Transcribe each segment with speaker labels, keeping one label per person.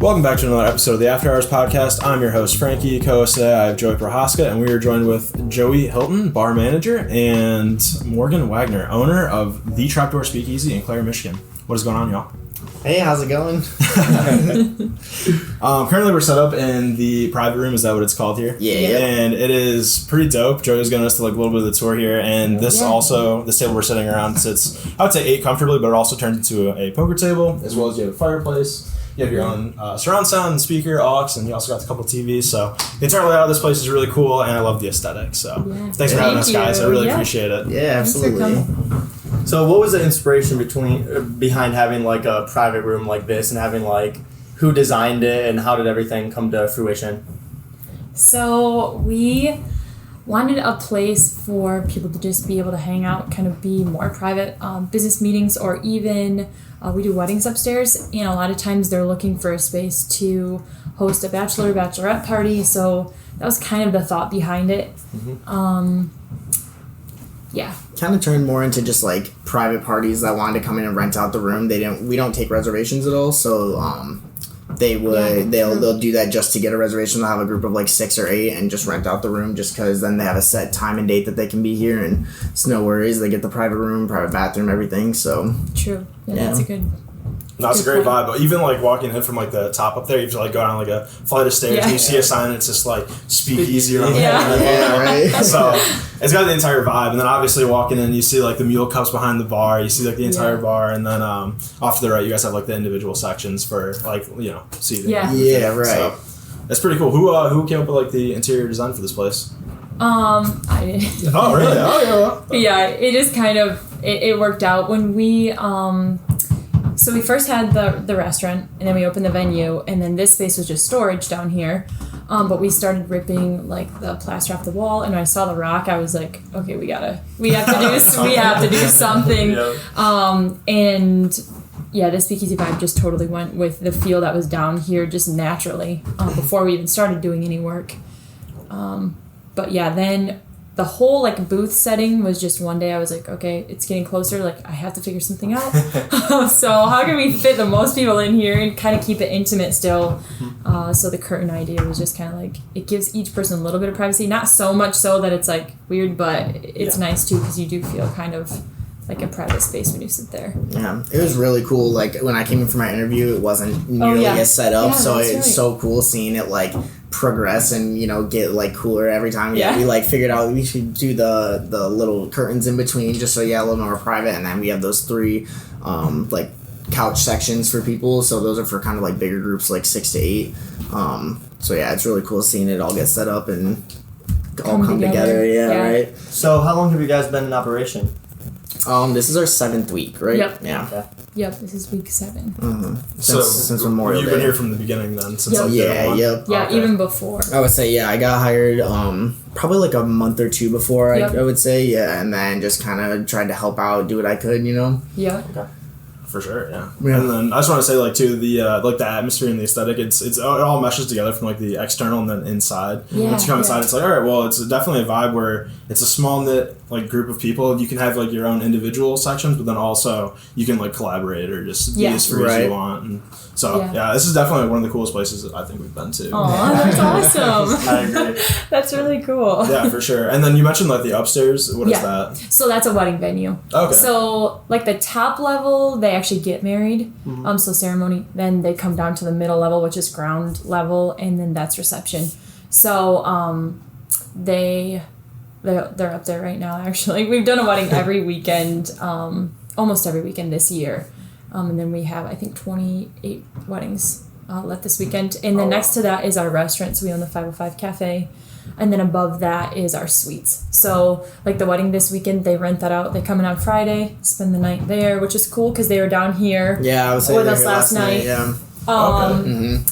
Speaker 1: Welcome back to another episode of the AfterHours podcast. I'm your host, Frankie. Co-host today, I have Joey Prohaska, and we are joined with Joey Hilton, Bar Manager, and Morgan Waggener, owner of the Trapdoor Speakeasy in Clare, Michigan. What is going on, y'all?
Speaker 2: Hey, how's it going?
Speaker 1: Currently, we're set up in the private room. Is that what it's called here?
Speaker 2: Yeah.
Speaker 1: And it is pretty dope. Joey's going to us to like a little bit of the tour here, and this table we're sitting around sits, I would say, 8 comfortably, but it also turns into a poker table, as well as you have a fireplace. You have your own surround sound, speaker, aux, and you also got a couple TVs. So the entire layout of this place is really cool, and I love the aesthetic. So thanks for having us, guys. I really appreciate it.
Speaker 2: Yeah, absolutely. So what was the inspiration behind having like a private room like this, and having like who designed it, and how did everything come to fruition?
Speaker 3: So we wanted a place for people to just be able to hang out, kind of be more private, business meetings, or even we do weddings upstairs, and a lot of times they're looking for a space to host a bachelor or bachelorette party. So that was kind of the thought behind it.
Speaker 4: Kind of turned more into just like private parties that wanted to come in and rent out the room. We don't take reservations at all, so they'll do that just to get a reservation. They'll have a group of like 6 or 8 and just rent out the room, just because then they have a set time and date that they can be here, and it's no worries. They get the private room, private bathroom, everything. So
Speaker 3: true. That's a good.
Speaker 1: That's a great vibe. But even like walking in from like the top up there, you have to like go down like a flight of stairs, and you see a sign that's just like Speakeasy around
Speaker 4: right.
Speaker 1: So it's got the entire vibe. And then obviously walking in, you see like the mule cups behind the bar. You see like the entire bar, and then off to the right, you guys have like the individual sections for like seating.
Speaker 4: Yeah, right.
Speaker 1: So that's pretty cool. Who came up with like the interior design for this place?
Speaker 3: I did.
Speaker 1: Oh really? Oh yeah.
Speaker 3: Yeah, it just kind of it worked out when we So we first had the restaurant, and then we opened the venue, and then this space was just storage down here. But we started ripping like the plaster off the wall, and when I saw the rock, I was like, okay, we have to do something. And the Speakeasy vibe just totally went with the feel that was down here just naturally before we even started doing any work. But yeah, then the whole like booth setting was just one day I was like, okay, it's getting closer. Like I have to figure something out. So how can we fit the most people in here and kind of keep it intimate still? So the curtain idea was just kind of like, it gives each person a little bit of privacy. Not so much so that it's like weird, but it's nice too, because you do feel kind of like a private space when you sit there.
Speaker 4: Yeah, it was really cool. Like when I came in for my interview, it wasn't nearly as set up, so it's so cool seeing it like progress and get like cooler every time. We like figured out we should do the little curtains in between, just so a little more private, and then we have those 3 like couch sections for people, so those are for kind of like bigger groups, like 6 to 8. So it's really cool seeing it all get set up and all come together. Right.
Speaker 2: So how long have you guys been in operation?
Speaker 4: This is our 7th week, right?
Speaker 3: Yep.
Speaker 4: Yeah.
Speaker 2: Okay.
Speaker 3: Yep, this is week 7.
Speaker 4: Since Memorial Day.
Speaker 1: You've been here from the beginning then? Since
Speaker 3: Even before.
Speaker 4: I would say, I got hired probably like a month or 2 before, I would say, and then just kind of tried to help out, do what I could,
Speaker 3: Yeah.
Speaker 2: Okay.
Speaker 1: For sure, And then I just want to say, like, too, the like the atmosphere and the aesthetic, it all meshes together from like the external and then inside. Once you come inside, it's like, all right, well, it's definitely a vibe where it's a small knit like group of people. You can have like your own individual sections, but then also you can like collaborate or just be as free as you want. And so this is definitely one of the coolest places that I think we've been to.
Speaker 3: Oh, that's awesome!
Speaker 1: I agree.
Speaker 3: That's really cool.
Speaker 1: Yeah, for sure. And then you mentioned like the upstairs. What is that?
Speaker 3: So that's a wedding venue. Okay. So like the top level, they actually get married. So ceremony. Then they come down to the middle level, which is ground level, and then that's reception. So they're up there right now. Actually, we've done a wedding every weekend, almost every weekend this year, and then we have I think 28 weddings left this weekend. And then next to that is our restaurant. So we own the 505 Cafe. And then above that is our suites. So, like the wedding this weekend, they rent that out. They come in on Friday, spend the night there, which is cool because they were down here
Speaker 4: I was
Speaker 3: with us last night.
Speaker 4: Yeah.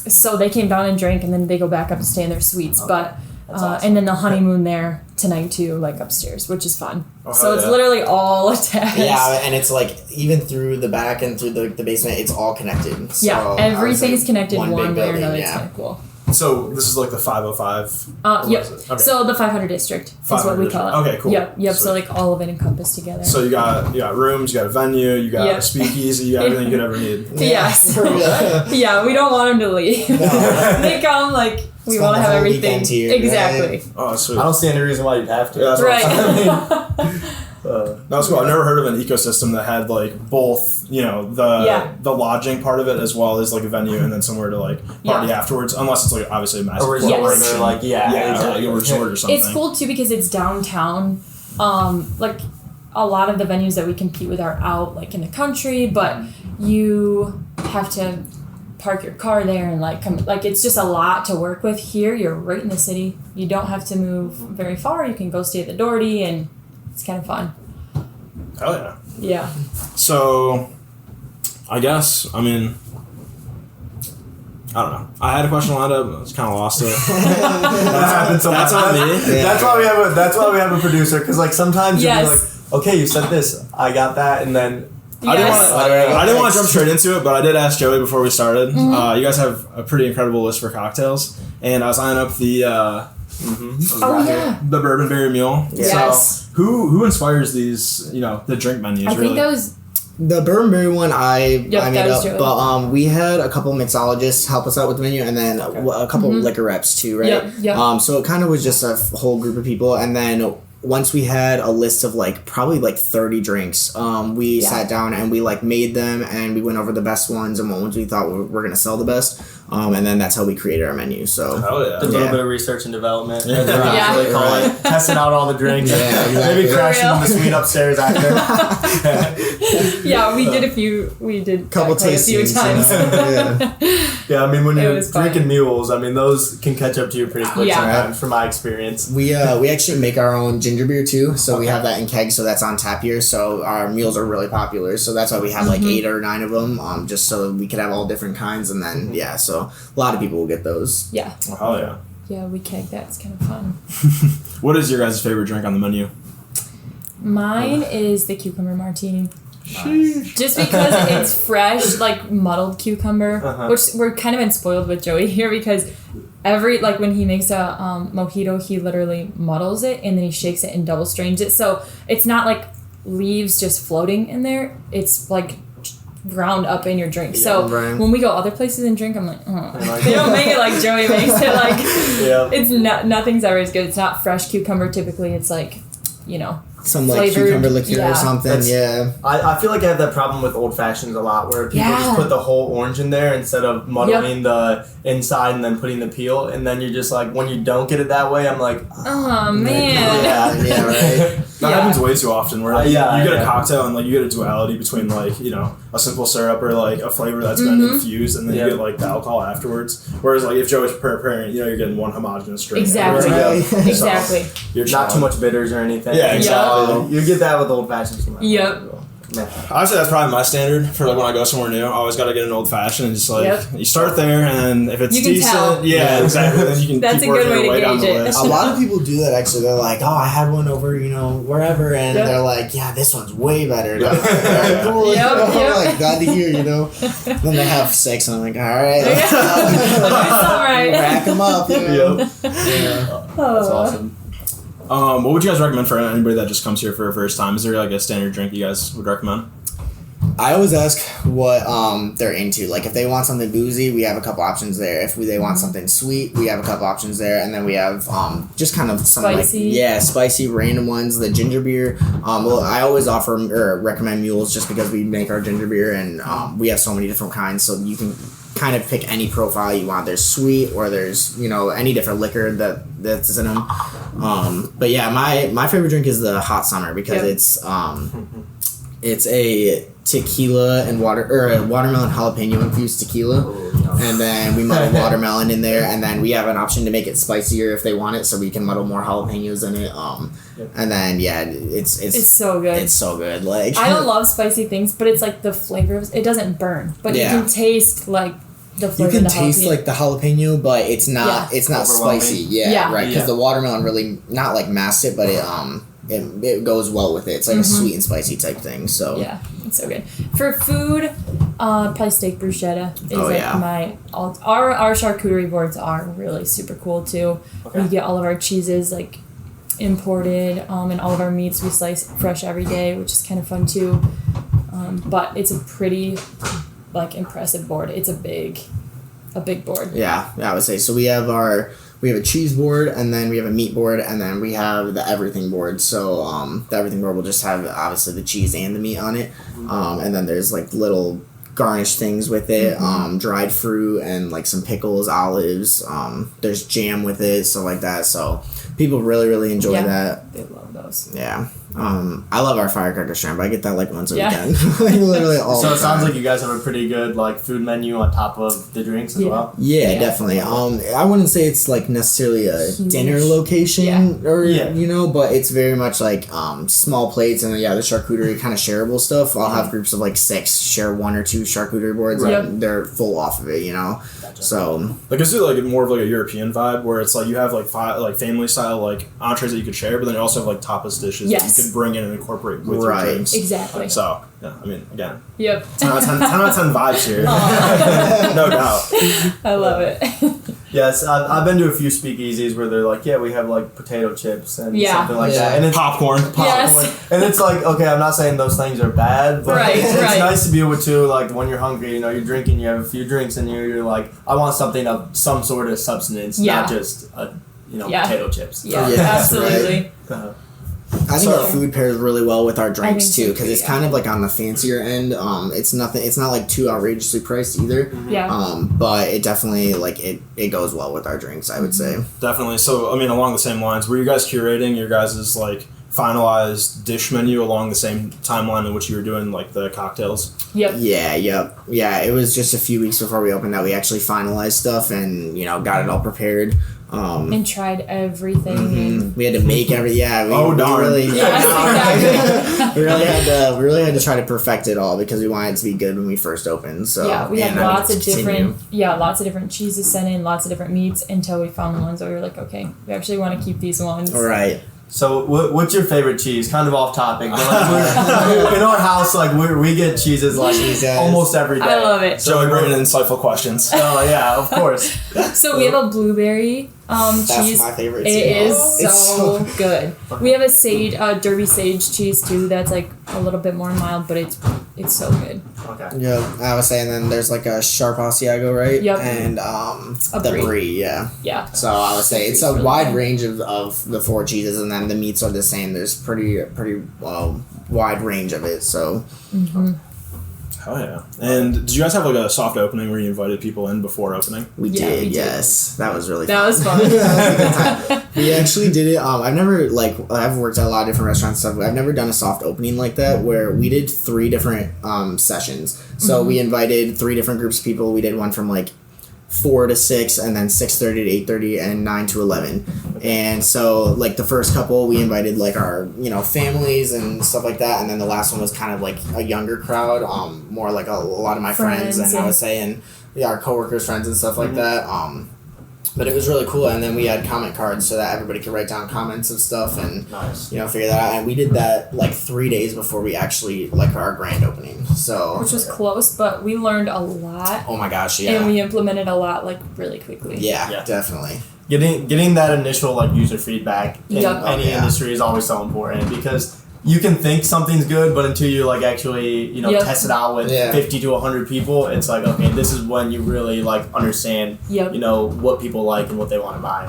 Speaker 3: So they came down and drank, and then they go back up and stay in their suites. But awesome. And then the honeymoon there tonight too, like upstairs, which is fun. So it's literally all attached.
Speaker 4: Yeah, and it's like even through the back and through the basement, it's all connected.
Speaker 3: So everything's connected one way or another. It's kind of cool.
Speaker 1: So this is like the 505.
Speaker 3: Yep.
Speaker 1: Okay.
Speaker 3: So the 500 district is what we call it.
Speaker 1: Okay, cool.
Speaker 3: Yep.
Speaker 1: Sweet.
Speaker 3: So like all of it encompassed together.
Speaker 1: So you got rooms, you got a venue, you got a speakeasy, you got everything you could ever need.
Speaker 3: Yes. Yeah, we don't want them to leave. They come like we want to have everything.
Speaker 4: Here,
Speaker 3: exactly.
Speaker 4: Right?
Speaker 1: Oh, sweet.
Speaker 2: I don't see any reason why you'd have to.
Speaker 1: Yeah, that's
Speaker 3: Right.
Speaker 1: That's cool. I've never heard of an ecosystem that had like both, the lodging part of it as well as like a venue and then somewhere to like party afterwards, unless it's like obviously a massive
Speaker 2: resort
Speaker 3: corporation.
Speaker 2: or like
Speaker 1: like a resort or something.
Speaker 3: It's cool too because it's downtown. Like a lot of the venues that we compete with are out like in the country, but you have to park your car there and like come, like it's just a lot to work with. Here you're right in the city. You don't have to move very far. You can go stay at the Doherty and it's kind of fun.
Speaker 1: Hell yeah.
Speaker 3: Yeah.
Speaker 1: So, I guess, I don't know. I had a question lined up, I just kind of lost it. That's on me.
Speaker 2: Yeah. That's why we have a producer, because like sometimes you'll be like, okay, you said this, I got that, and then
Speaker 1: I didn't want to jump straight into it, but I did ask Joey before we started. You guys have a pretty incredible list for cocktails, and I was lining up the the bourbon berry mule.
Speaker 3: Yes.
Speaker 1: So who inspires these? The drink menus.
Speaker 3: I think that was
Speaker 4: the bourbon berry one. I made up,
Speaker 3: Joey.
Speaker 4: but we had a couple mixologists help us out with the menu, and then a couple liquor reps too, right?
Speaker 3: Yep.
Speaker 4: So it kind of was just a whole group of people, and then once we had a list of probably 30 drinks, we sat down and we made them and we went over the best ones and what ones we thought were going to sell the best. And then that's how we created our menu. So
Speaker 1: hell
Speaker 2: a little bit of research and development.
Speaker 3: Yeah.
Speaker 2: Really call it. Testing out all the drinks.
Speaker 4: Yeah, exactly.
Speaker 2: Maybe crashing the suite upstairs after.
Speaker 3: Yeah, we did
Speaker 4: couple
Speaker 3: quite a few
Speaker 4: tastings,
Speaker 3: times.
Speaker 2: Yeah, I mean when you're
Speaker 3: was fun.
Speaker 2: drinking mules, I mean those can catch up to you pretty quick sometimes, from my experience.
Speaker 4: We actually make our own ginger beer too, so we have that in kegs, so that's on tap here. So our mules are really popular, so that's why we have 8 or 9 of them, just so we could have all different kinds, and then so a lot of people will get those.
Speaker 3: Yeah.
Speaker 1: Oh, hell yeah.
Speaker 3: Yeah, we keg that. It's kind of fun.
Speaker 1: What is your guys' favorite drink on the menu?
Speaker 3: Mine is the cucumber martini. Just because it's fresh, muddled cucumber, which we're kind of been spoiled with Joey here because when he makes a mojito, he literally muddles it and then he shakes it and double strains it. So it's not like leaves just floating in there. It's ground up in your drink. So when we go other places and drink, I'm like, oh. They don't make it like Joey makes it. It's nothing's ever as good. It's not fresh cucumber. Typically, it's
Speaker 4: some
Speaker 3: flavored,
Speaker 4: cucumber liqueur or something.
Speaker 2: I feel like I have that problem with old fashions a lot, where people just put the whole orange in there instead of muddling the inside and then putting the peel, and then you're just like, when you don't get it that way, I'm like,
Speaker 3: oh man.
Speaker 4: Yeah, right.
Speaker 1: That happens way too often where you get a cocktail and you get a duality between a simple syrup or a flavor that's been infused, and then you get the alcohol afterwards. Whereas if Joey's preparing, you're getting one homogenous drink.
Speaker 3: Exactly. Exactly.
Speaker 1: So you're
Speaker 2: not too much bitters or anything.
Speaker 1: Yeah, exactly.
Speaker 2: You get that with old fashions.
Speaker 3: Yep.
Speaker 1: Honestly, that's probably my standard for when I go somewhere new. I always got to get an old fashioned and just you start there, and then if it's decent, exactly, then you can
Speaker 3: that's
Speaker 1: keep
Speaker 3: a good
Speaker 1: working your way
Speaker 3: way to
Speaker 1: down the
Speaker 3: gauge it.
Speaker 1: list.
Speaker 4: A lot of people do that actually. They're like, oh, I had one over, wherever, and they're like, yeah, this one's way better. Cool. I'm glad to hear, Then they have 6, and I'm like, all right. Rack them up.
Speaker 2: That's awesome.
Speaker 1: What would you guys recommend for anybody that just comes here for a first time? Is there a standard drink you guys would recommend?
Speaker 4: I always ask what they're into. If they want something boozy, we have a couple options there. If they want something sweet, we have a couple options there. And then we have just kind of some spicy random ones. The ginger beer. I always offer or recommend mules just because we make our ginger beer and we have so many different kinds. So you can kind of pick any profile you want. There's sweet or there's any different liquor that's in them. But yeah, my favorite drink is the hot summer because it's a tequila and watermelon jalapeno infused tequila, and then we muddle watermelon in there, and then we have an option to make it spicier if they want it, so we can muddle more jalapenos in it. And then it's so good. It's so good.
Speaker 3: I don't love spicy things, but it's the flavors. It doesn't burn, but you can taste the flavor.
Speaker 4: You can taste the jalapeno, but it's not spicy. Yeah, right. Because the watermelon really not masks it, but it goes well with it. It's a sweet and spicy type thing. So
Speaker 3: yeah, it's so good. For food, Probably steak bruschetta is our charcuterie boards are really super cool too. Okay. We get all of our cheeses like imported, and all of our meats we slice fresh every day, which is kind of fun too. But it's a pretty like impressive board. It's a big board.
Speaker 4: Yeah, I would say so. We have a cheese board, and then we have a meat board, and then we have the everything board. So the everything board will just have obviously the cheese and the meat on it, and then there's like little garnish things with it, dried fruit and like some pickles, olives. There's jam with it, stuff like that. So people really enjoy that.
Speaker 3: They love those.
Speaker 4: Yeah. I love our firecracker shrimp. I get that like once a weekend. Like literally all
Speaker 2: So
Speaker 4: the
Speaker 2: it sounds
Speaker 4: time.
Speaker 2: like you guys have a pretty good like food menu on top of the drinks as well.
Speaker 4: Yeah, definitely. I wouldn't say it's like necessarily a dinner location but it's very much like small plates and the charcuterie kind of shareable stuff. I'll have groups of like 6 share 1 or 2 charcuterie boards and they're full off of it, Gotcha. So
Speaker 1: like is it like more of like a European vibe where it's like you have like family style like entrees that you could share, but then you also have like tapas dishes that you could bring in and incorporate with your drinks.
Speaker 3: Exactly.
Speaker 1: So yeah, I mean again.
Speaker 3: Yep.
Speaker 1: 10 out of 10 vibes here. No doubt.
Speaker 3: I love it.
Speaker 2: Yes, I've been to a few speakeasies where they're like, we have like potato chips and something like that, and it's
Speaker 1: popcorn.
Speaker 3: Yes.
Speaker 2: And it's like, okay, I'm not saying those things are bad, but it's nice to be able to like when you're hungry, you're drinking, you have a few drinks, and you're like, I want something of some sort of substance, not just potato chips.
Speaker 3: Yeah, absolutely.
Speaker 2: Right.
Speaker 4: I think our food pairs really well with our drinks too, because it's kind of like on the fancier end. It's not like too outrageously priced either.
Speaker 3: Yeah.
Speaker 4: But it definitely like it goes well with our drinks, I would say.
Speaker 1: Definitely. So I mean, along the same lines, were you guys curating your guys' like finalized dish menu along the same timeline in which you were doing like the cocktails?
Speaker 3: Yep.
Speaker 4: Yeah. It was just a few weeks before we opened that we actually finalized stuff and got it all prepared.
Speaker 3: And tried everything. And
Speaker 4: we had to make everything. Yeah.
Speaker 3: Exactly.
Speaker 4: we really had to try to perfect it all because we wanted it to be good when we first opened. So
Speaker 3: yeah, we had lots of different cheeses sent in, lots of different meats until we found the ones that we were like, okay, we actually want to keep these ones.
Speaker 4: All right.
Speaker 2: So what's your favorite cheese? Kind of off topic, but like in our house, like we get cheeses like almost every day.
Speaker 3: I love it.
Speaker 1: Joey bringing in insightful questions.
Speaker 2: Oh yeah, of course.
Speaker 3: So we have a blueberry cheese.
Speaker 4: That's my favorite.
Speaker 3: It is so good. We have a Derby sage cheese too. That's like a little bit more mild, but it's so good.
Speaker 2: Okay.
Speaker 4: Yeah, I was saying then there's like a Sharp Asiago, right?
Speaker 3: Yep.
Speaker 4: And the brie, yeah.
Speaker 3: Yeah.
Speaker 4: So I would say it's a really wide range of the 4 cheeses, and then the meats are the same. There's pretty wide range of it. So.
Speaker 3: Mm-hmm.
Speaker 1: Oh yeah! And did you guys have like a soft opening where you invited people in before opening?
Speaker 4: We did. Yes, that was really fun.
Speaker 3: That was fun.
Speaker 4: That was a good time. We actually did it. I've worked at a lot of different restaurants and stuff. I've never done a soft opening like that where we did 3 different sessions. So we invited 3 different groups of people. We did one from like 4 to 6, and then 6:30 to 8:30, and 9 to 11. And so like the first couple we invited like our families and stuff like that, and then the last one was kind of like a younger crowd, more like a lot of my friends and I would say, and our coworkers, friends and stuff like that. But it was really cool, and then we had comment cards so that everybody could write down comments of stuff and figure that out. And we did that like 3 days before we actually like our grand opening. So
Speaker 3: which was close, but we learned a lot.
Speaker 4: Oh my gosh, yeah.
Speaker 3: And we implemented a lot like really quickly.
Speaker 4: Yeah. Definitely.
Speaker 2: Getting that initial like user feedback in any industry is always so important because you can think something's good, but until you like actually test it out with 50 to 100 people, it's like, okay, this is when you really like understand what people like and what they want to buy.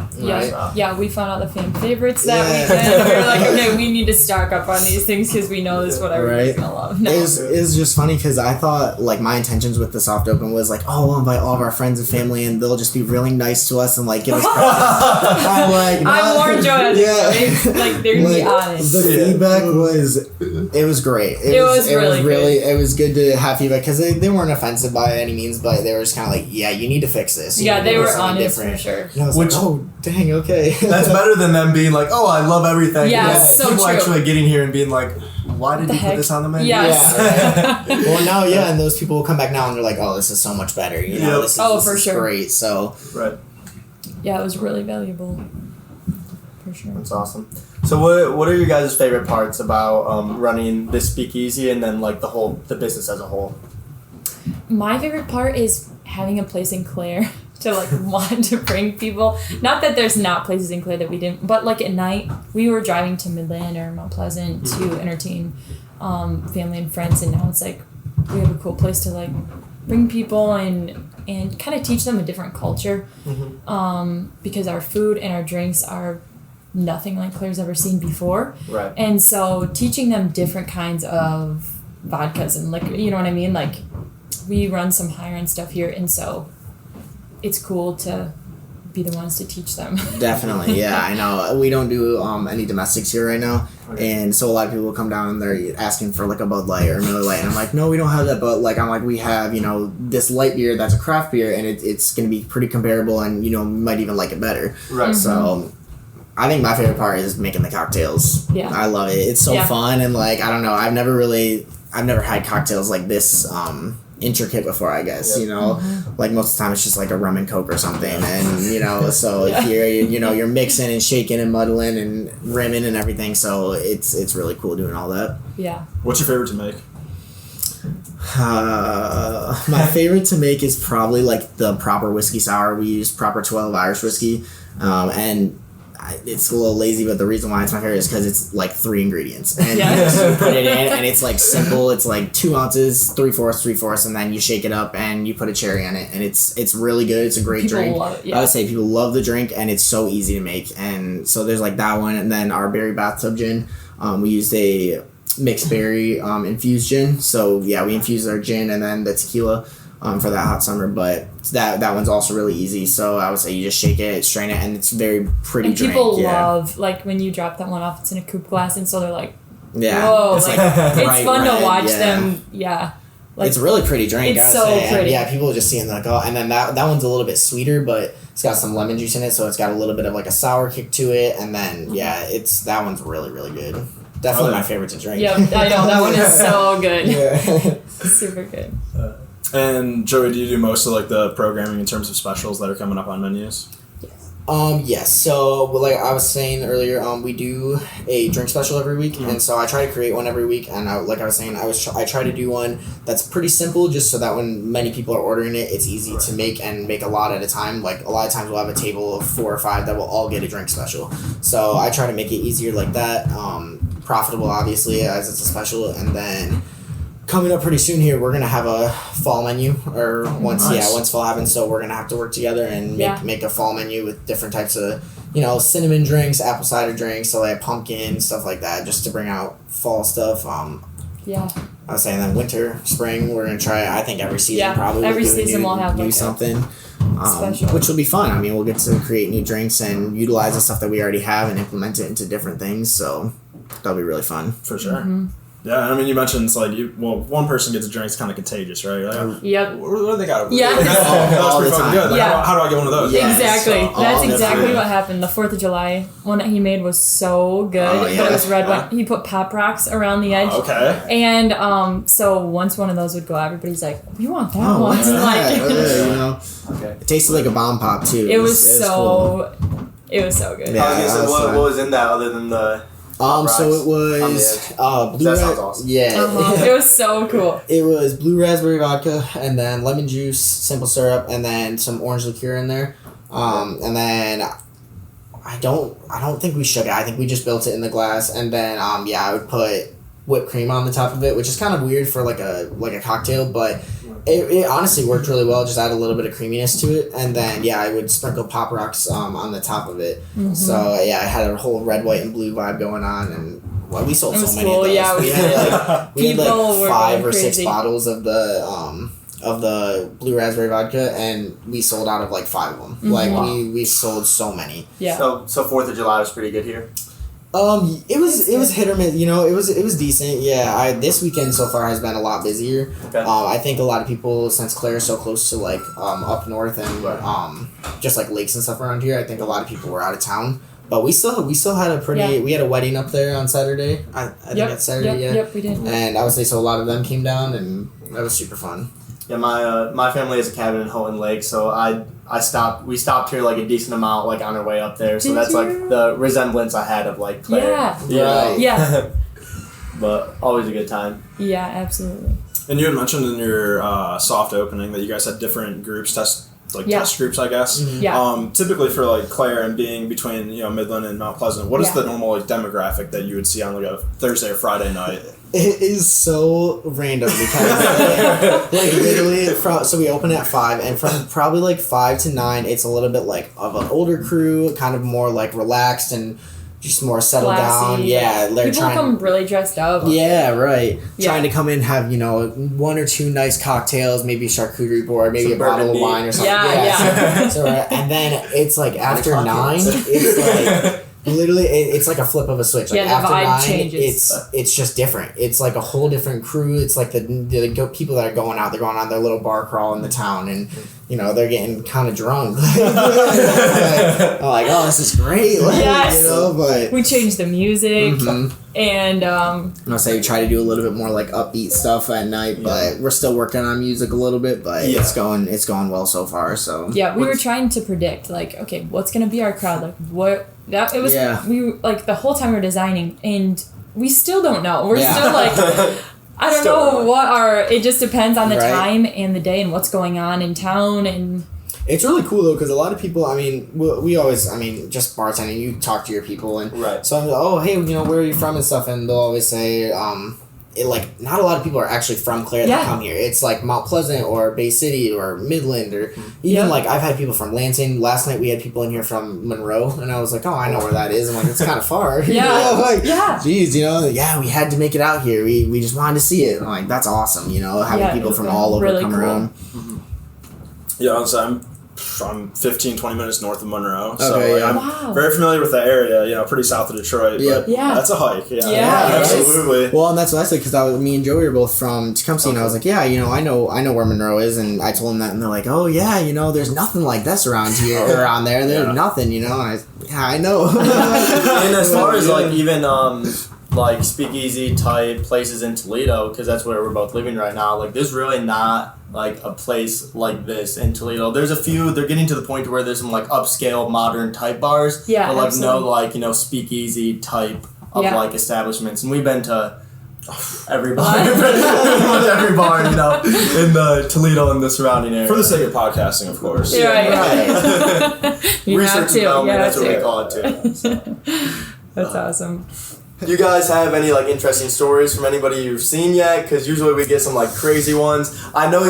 Speaker 3: We found out the fan favorites that weekend. We were like, okay, we need to stock up on these things because we know this is what everybody's gonna love.
Speaker 4: It was just funny because I thought like my intentions with the soft open was like, oh, we'll invite all of our friends and family and they'll just be really nice to us and like give us presents. I'm like,
Speaker 3: I'm more joyous. Like they're gonna be honest.
Speaker 4: The feedback it was great. It was good to have feedback because they weren't offensive by any means, but they were just kind of like, yeah, you need to fix this.
Speaker 3: They were honest for sure.
Speaker 4: And I was like, oh, dang, okay.
Speaker 2: That's better than them being like, oh, I love everything.
Speaker 3: Yeah, so
Speaker 2: people
Speaker 3: true.
Speaker 2: Actually getting here and being like, why did you put this on the menu?
Speaker 3: Yes.
Speaker 4: Well, now, and those people will come back now and they're like, oh, this is so much better. This is great. So,
Speaker 2: right.
Speaker 3: Yeah, it was really valuable. For sure.
Speaker 2: That's awesome. So what are your guys' favorite parts about running this speakeasy and then like the business as a whole?
Speaker 3: my favorite part is having a place in Clare to like want to bring people. Not that there's not places in Clare that we didn't, but like at night we were driving to Midland or Mount Pleasant to entertain family and friends, and now it's like we have a cool place to like bring people and kind of teach them a different culture, because our food and our drinks are nothing like Claire's ever seen before.
Speaker 2: Right.
Speaker 3: And so teaching them different kinds of vodkas and liquor, you know what I mean? Like we run some higher end stuff here, and so it's cool to be the ones to teach them.
Speaker 4: Definitely, yeah. I know we don't do any domestics here right now, and so a lot of people come down and they're asking for like a Bud Light or Miller Lite, and I'm like, no, we don't have that. But like, I'm like, we have, you know, this light beer that's a craft beer, and it's going to be pretty comparable, and you know, we might even like it better. Right. So I think my favorite part is making the cocktails. Yeah, I love it. It's so fun, and like, I don't know, I've never had cocktails like this intricate before, I guess. You know, like most of the time it's just like a rum and coke or something, and you know, so if you're mixing and shaking and muddling and rimming and everything, so it's really cool doing all that.
Speaker 3: Yeah.
Speaker 1: What's your favorite to make?
Speaker 4: My favorite to make is probably like the proper whiskey sour. We use proper 12 Irish whiskey, and it's a little lazy, but the reason why it's my favorite is because it's like 3 ingredients, and you just put it in, and it's like simple. It's like 2 ounces, 3/4, and then you shake it up and you put a cherry on it, and it's really good. It's a great drink. Love it, yeah. I would say people love the drink, and it's so easy to make. And so there's like that one, and then our berry bathtub gin. We used a mixed berry infused gin. So yeah, we infused our gin and then the tequila for that hot summer, but that one's also really easy. So I would say you just shake it, strain it, and it's very pretty. And
Speaker 3: people love like when you drop that one off. It's in a coupe glass, and so they're like,
Speaker 4: yeah,
Speaker 3: whoa, it's like it's fun to watch them. Yeah,
Speaker 4: like, it's a really pretty drink.
Speaker 3: It's so pretty.
Speaker 4: Yeah, people just see it and they're like, oh, and then that one's a little bit sweeter, but it's got some lemon juice in it, so it's got a little bit of like a sour kick to it, and then that one's really, really good. Definitely my favorite to drink.
Speaker 3: Yeah, I know that one is so good. Yeah, super good.
Speaker 1: And Joey, do you do most of like the programming in terms of specials that are coming up on menus?
Speaker 4: Yes. So, like I was saying earlier, we do a drink special every week, and so I try to create one every week. And like I was saying, I try to do one that's pretty simple, just so that when many people are ordering it, it's easy to make and make a lot at a time. Like a lot of times we'll have a table of 4 or 5 that will all get a drink special. So I try to make it easier like that, profitable obviously as it's a special, and then. Coming up pretty soon here, we're gonna have a fall menu, or once fall happens, so we're gonna have to work together and make a fall menu with different types of, cinnamon drinks, apple cider drinks, so like pumpkin, stuff like that, just to bring out fall stuff. I was saying then winter, spring, we're gonna try. I think every season probably
Speaker 3: every season we'll have
Speaker 4: do something, which will be fun. I mean, we'll get to create new drinks and utilize the stuff that we already have and implement it into different things. So that'll be really fun
Speaker 1: for sure. Mm-hmm. Yeah, I mean, you mentioned it's like, one person gets a drink, it's kind of contagious, right? Like,
Speaker 3: yep.
Speaker 1: What do they got?
Speaker 3: Yeah.
Speaker 1: That was pretty fucking good. Like, how do I get one of those?
Speaker 3: Yeah. Exactly. That's exactly what happened. The 4th of July one that he made was so good, but it was red wine. He put Pop Rocks around the edge.
Speaker 1: Okay.
Speaker 3: And so once one of those would go, everybody's like, we want that one.
Speaker 4: It tasted like a bomb pop, too.
Speaker 3: It was so good.
Speaker 2: Yeah, I was gonna say, what was in that other than the...
Speaker 4: so it was blue.
Speaker 2: That sounds awesome.
Speaker 4: Yeah,
Speaker 3: it was so cool.
Speaker 4: It was blue raspberry vodka, and then lemon juice, simple syrup, and then some orange liqueur in there. And then I don't think we shook it. I think we just built it in the glass, and then I would put whipped cream on the top of it, which is kind of weird for like a cocktail, but it honestly worked really well. Just add a little bit of creaminess to it, and then I would sprinkle Pop Rocks on the top of it. Mm-hmm. So I had a whole red, white, and blue vibe going on, and we sold so many of those.
Speaker 3: Yeah,
Speaker 4: we had like 5 or 6 bottles of the blue raspberry vodka, and we sold out of like 5 of them. Mm-hmm. Like we sold so many.
Speaker 3: Yeah.
Speaker 2: So 4th of July was pretty good here.
Speaker 4: It was hit or miss. It was decent. Yeah, this weekend so far has been a lot busier. Okay. I think a lot of people, since Clare is so close to like up north and just like lakes and stuff around here, I think a lot of people were out of town. But we still had a pretty. We had a wedding up there on Saturday. I think that's Saturday.
Speaker 3: Yep, we did.
Speaker 4: And I would say so. A lot of them came down, and that was super fun.
Speaker 2: Yeah, my family has a cabin in Hilton Lake, so we stopped here like a decent amount like on our way up there. So that's like the resemblance I had of like Clare.
Speaker 3: Yeah.
Speaker 4: Right.
Speaker 3: Yeah.
Speaker 2: But always a good time.
Speaker 3: Yeah, absolutely.
Speaker 1: And you had mentioned in your soft opening that you guys had different groups test groups, I guess.
Speaker 3: Mm-hmm. Yeah.
Speaker 1: Typically for like Clare and being between Midland and Mount Pleasant, what is the normal like demographic that you would see on like a Thursday or Friday night?
Speaker 4: It is so random because like literally so we open at 5 and from probably like 5 to 9 it's a little bit like of an older crew, kind of more like relaxed and just more settled down. Yeah, they're
Speaker 3: people come really dressed up.
Speaker 4: Yeah, right. Yeah. Trying to come in, have 1 or 2 nice cocktails, maybe a charcuterie board, maybe a bottle of wine or something.
Speaker 3: Yeah.
Speaker 4: So, and then it's like after 9, it's like literally it's like a flip of a switch. Like after
Speaker 3: the vibe
Speaker 4: 9,
Speaker 3: changes.
Speaker 4: It's just different. It's like a whole different crew. It's like the people that are going out. They're going on their little bar crawl in the town and. They're getting kind of drunk. I'm like, oh, this is great. Like,
Speaker 3: yes.
Speaker 4: But
Speaker 3: we changed the music and
Speaker 4: I'll say we try to do a little bit more like upbeat stuff at night, but we're still working on music a little bit, but it's going well so far. So
Speaker 3: we were trying to predict like, okay, what's gonna be our crowd? Like we like the whole time we were designing and we still don't know. We're still like I don't know it just depends on the time and the day and what's going on in town. And
Speaker 4: it's really cool though because a lot of people, we always, just bartending, you talk to your people and so I'm like, oh hey, where are you from and stuff, and they'll always say not a lot of people are actually from Clare that come here. It's like Mount Pleasant or Bay City or Midland or even like I've had people from Lansing. Last night we had people in here from Monroe and I was like, oh, I know where that is. I'm like, it's kind of far. Geez, we had to make it out here. We just wanted to see it. I'm like, that's awesome. Having people from all over
Speaker 3: really
Speaker 4: come around.
Speaker 1: Mm-hmm. Yeah, so I'm 15, 20 minutes north of Monroe.
Speaker 4: Okay,
Speaker 1: so I'm very familiar with the area, pretty south of Detroit. But that's a hike. Yeah, absolutely.
Speaker 4: Well, and that's what I said because me and Joey were both from Tecumseh, and I was like, I know where Monroe is, and I told them that, and they're like, oh yeah, there's nothing like this around here, around there. There's nothing, and I know.
Speaker 2: And as far as like even like Speakeasy type places in Toledo, because that's where we're both living right now, like there's really not like a place like this in Toledo. There's a few, they're getting to the point where there's some like upscale modern type bars, but like absolutely. No like Speakeasy type of like establishments, and we've been to every bar in the Toledo and the surrounding area
Speaker 1: for the sake of podcasting, of course.
Speaker 2: Research and development, that's what we call it too. So.
Speaker 3: That's awesome.
Speaker 2: You guys have any like interesting stories from anybody you've seen yet? Because usually we get some like crazy ones. I know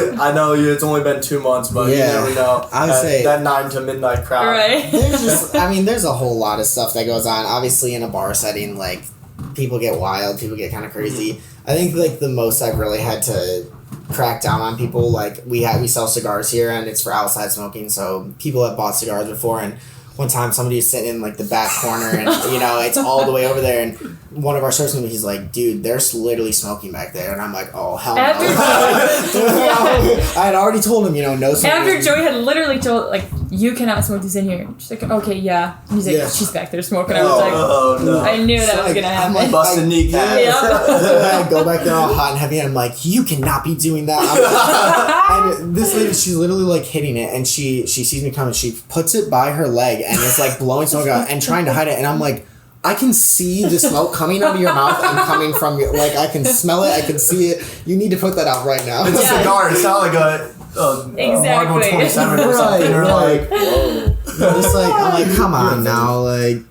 Speaker 2: it's only been 2 months, but you never know.
Speaker 4: I would say
Speaker 2: that 9 to midnight crowd.
Speaker 3: Right.
Speaker 4: There's a whole lot of stuff that goes on. Obviously, in a bar setting, like people get wild, people get kind of crazy. Mm-hmm. I think like the most I've really had to crack down on people, like we sell cigars here, and it's for outside smoking. So people have bought cigars before, and one time somebody was sitting in like the back corner and it's all the way over there, and one of our service members, he's like, dude, they're literally smoking back there, and I'm like, oh hell no. I had already told him, no smoking.
Speaker 3: After Joey had literally told, like, you cannot smoke this in here. She's like, okay, yeah. And he's like, she's back there smoking. I was like,
Speaker 2: no.
Speaker 3: I knew that was gonna happen.
Speaker 2: I'm like busting kneecaps.
Speaker 4: I go back there all hot and heavy, and I'm like, you cannot be doing that. And this lady, she's literally like hitting it, and she sees me coming, she puts it by her leg, and it's like blowing smoke out and trying to hide it, and I'm like, I can see the smoke coming out of your mouth and coming from your, like, I can smell it, I can see it. You need to put that out right now.
Speaker 2: It's a cigar, it's not like a
Speaker 3: exactly.
Speaker 2: 27 or something. Or like, whoa.
Speaker 4: Just like, I'm like, come on now, like.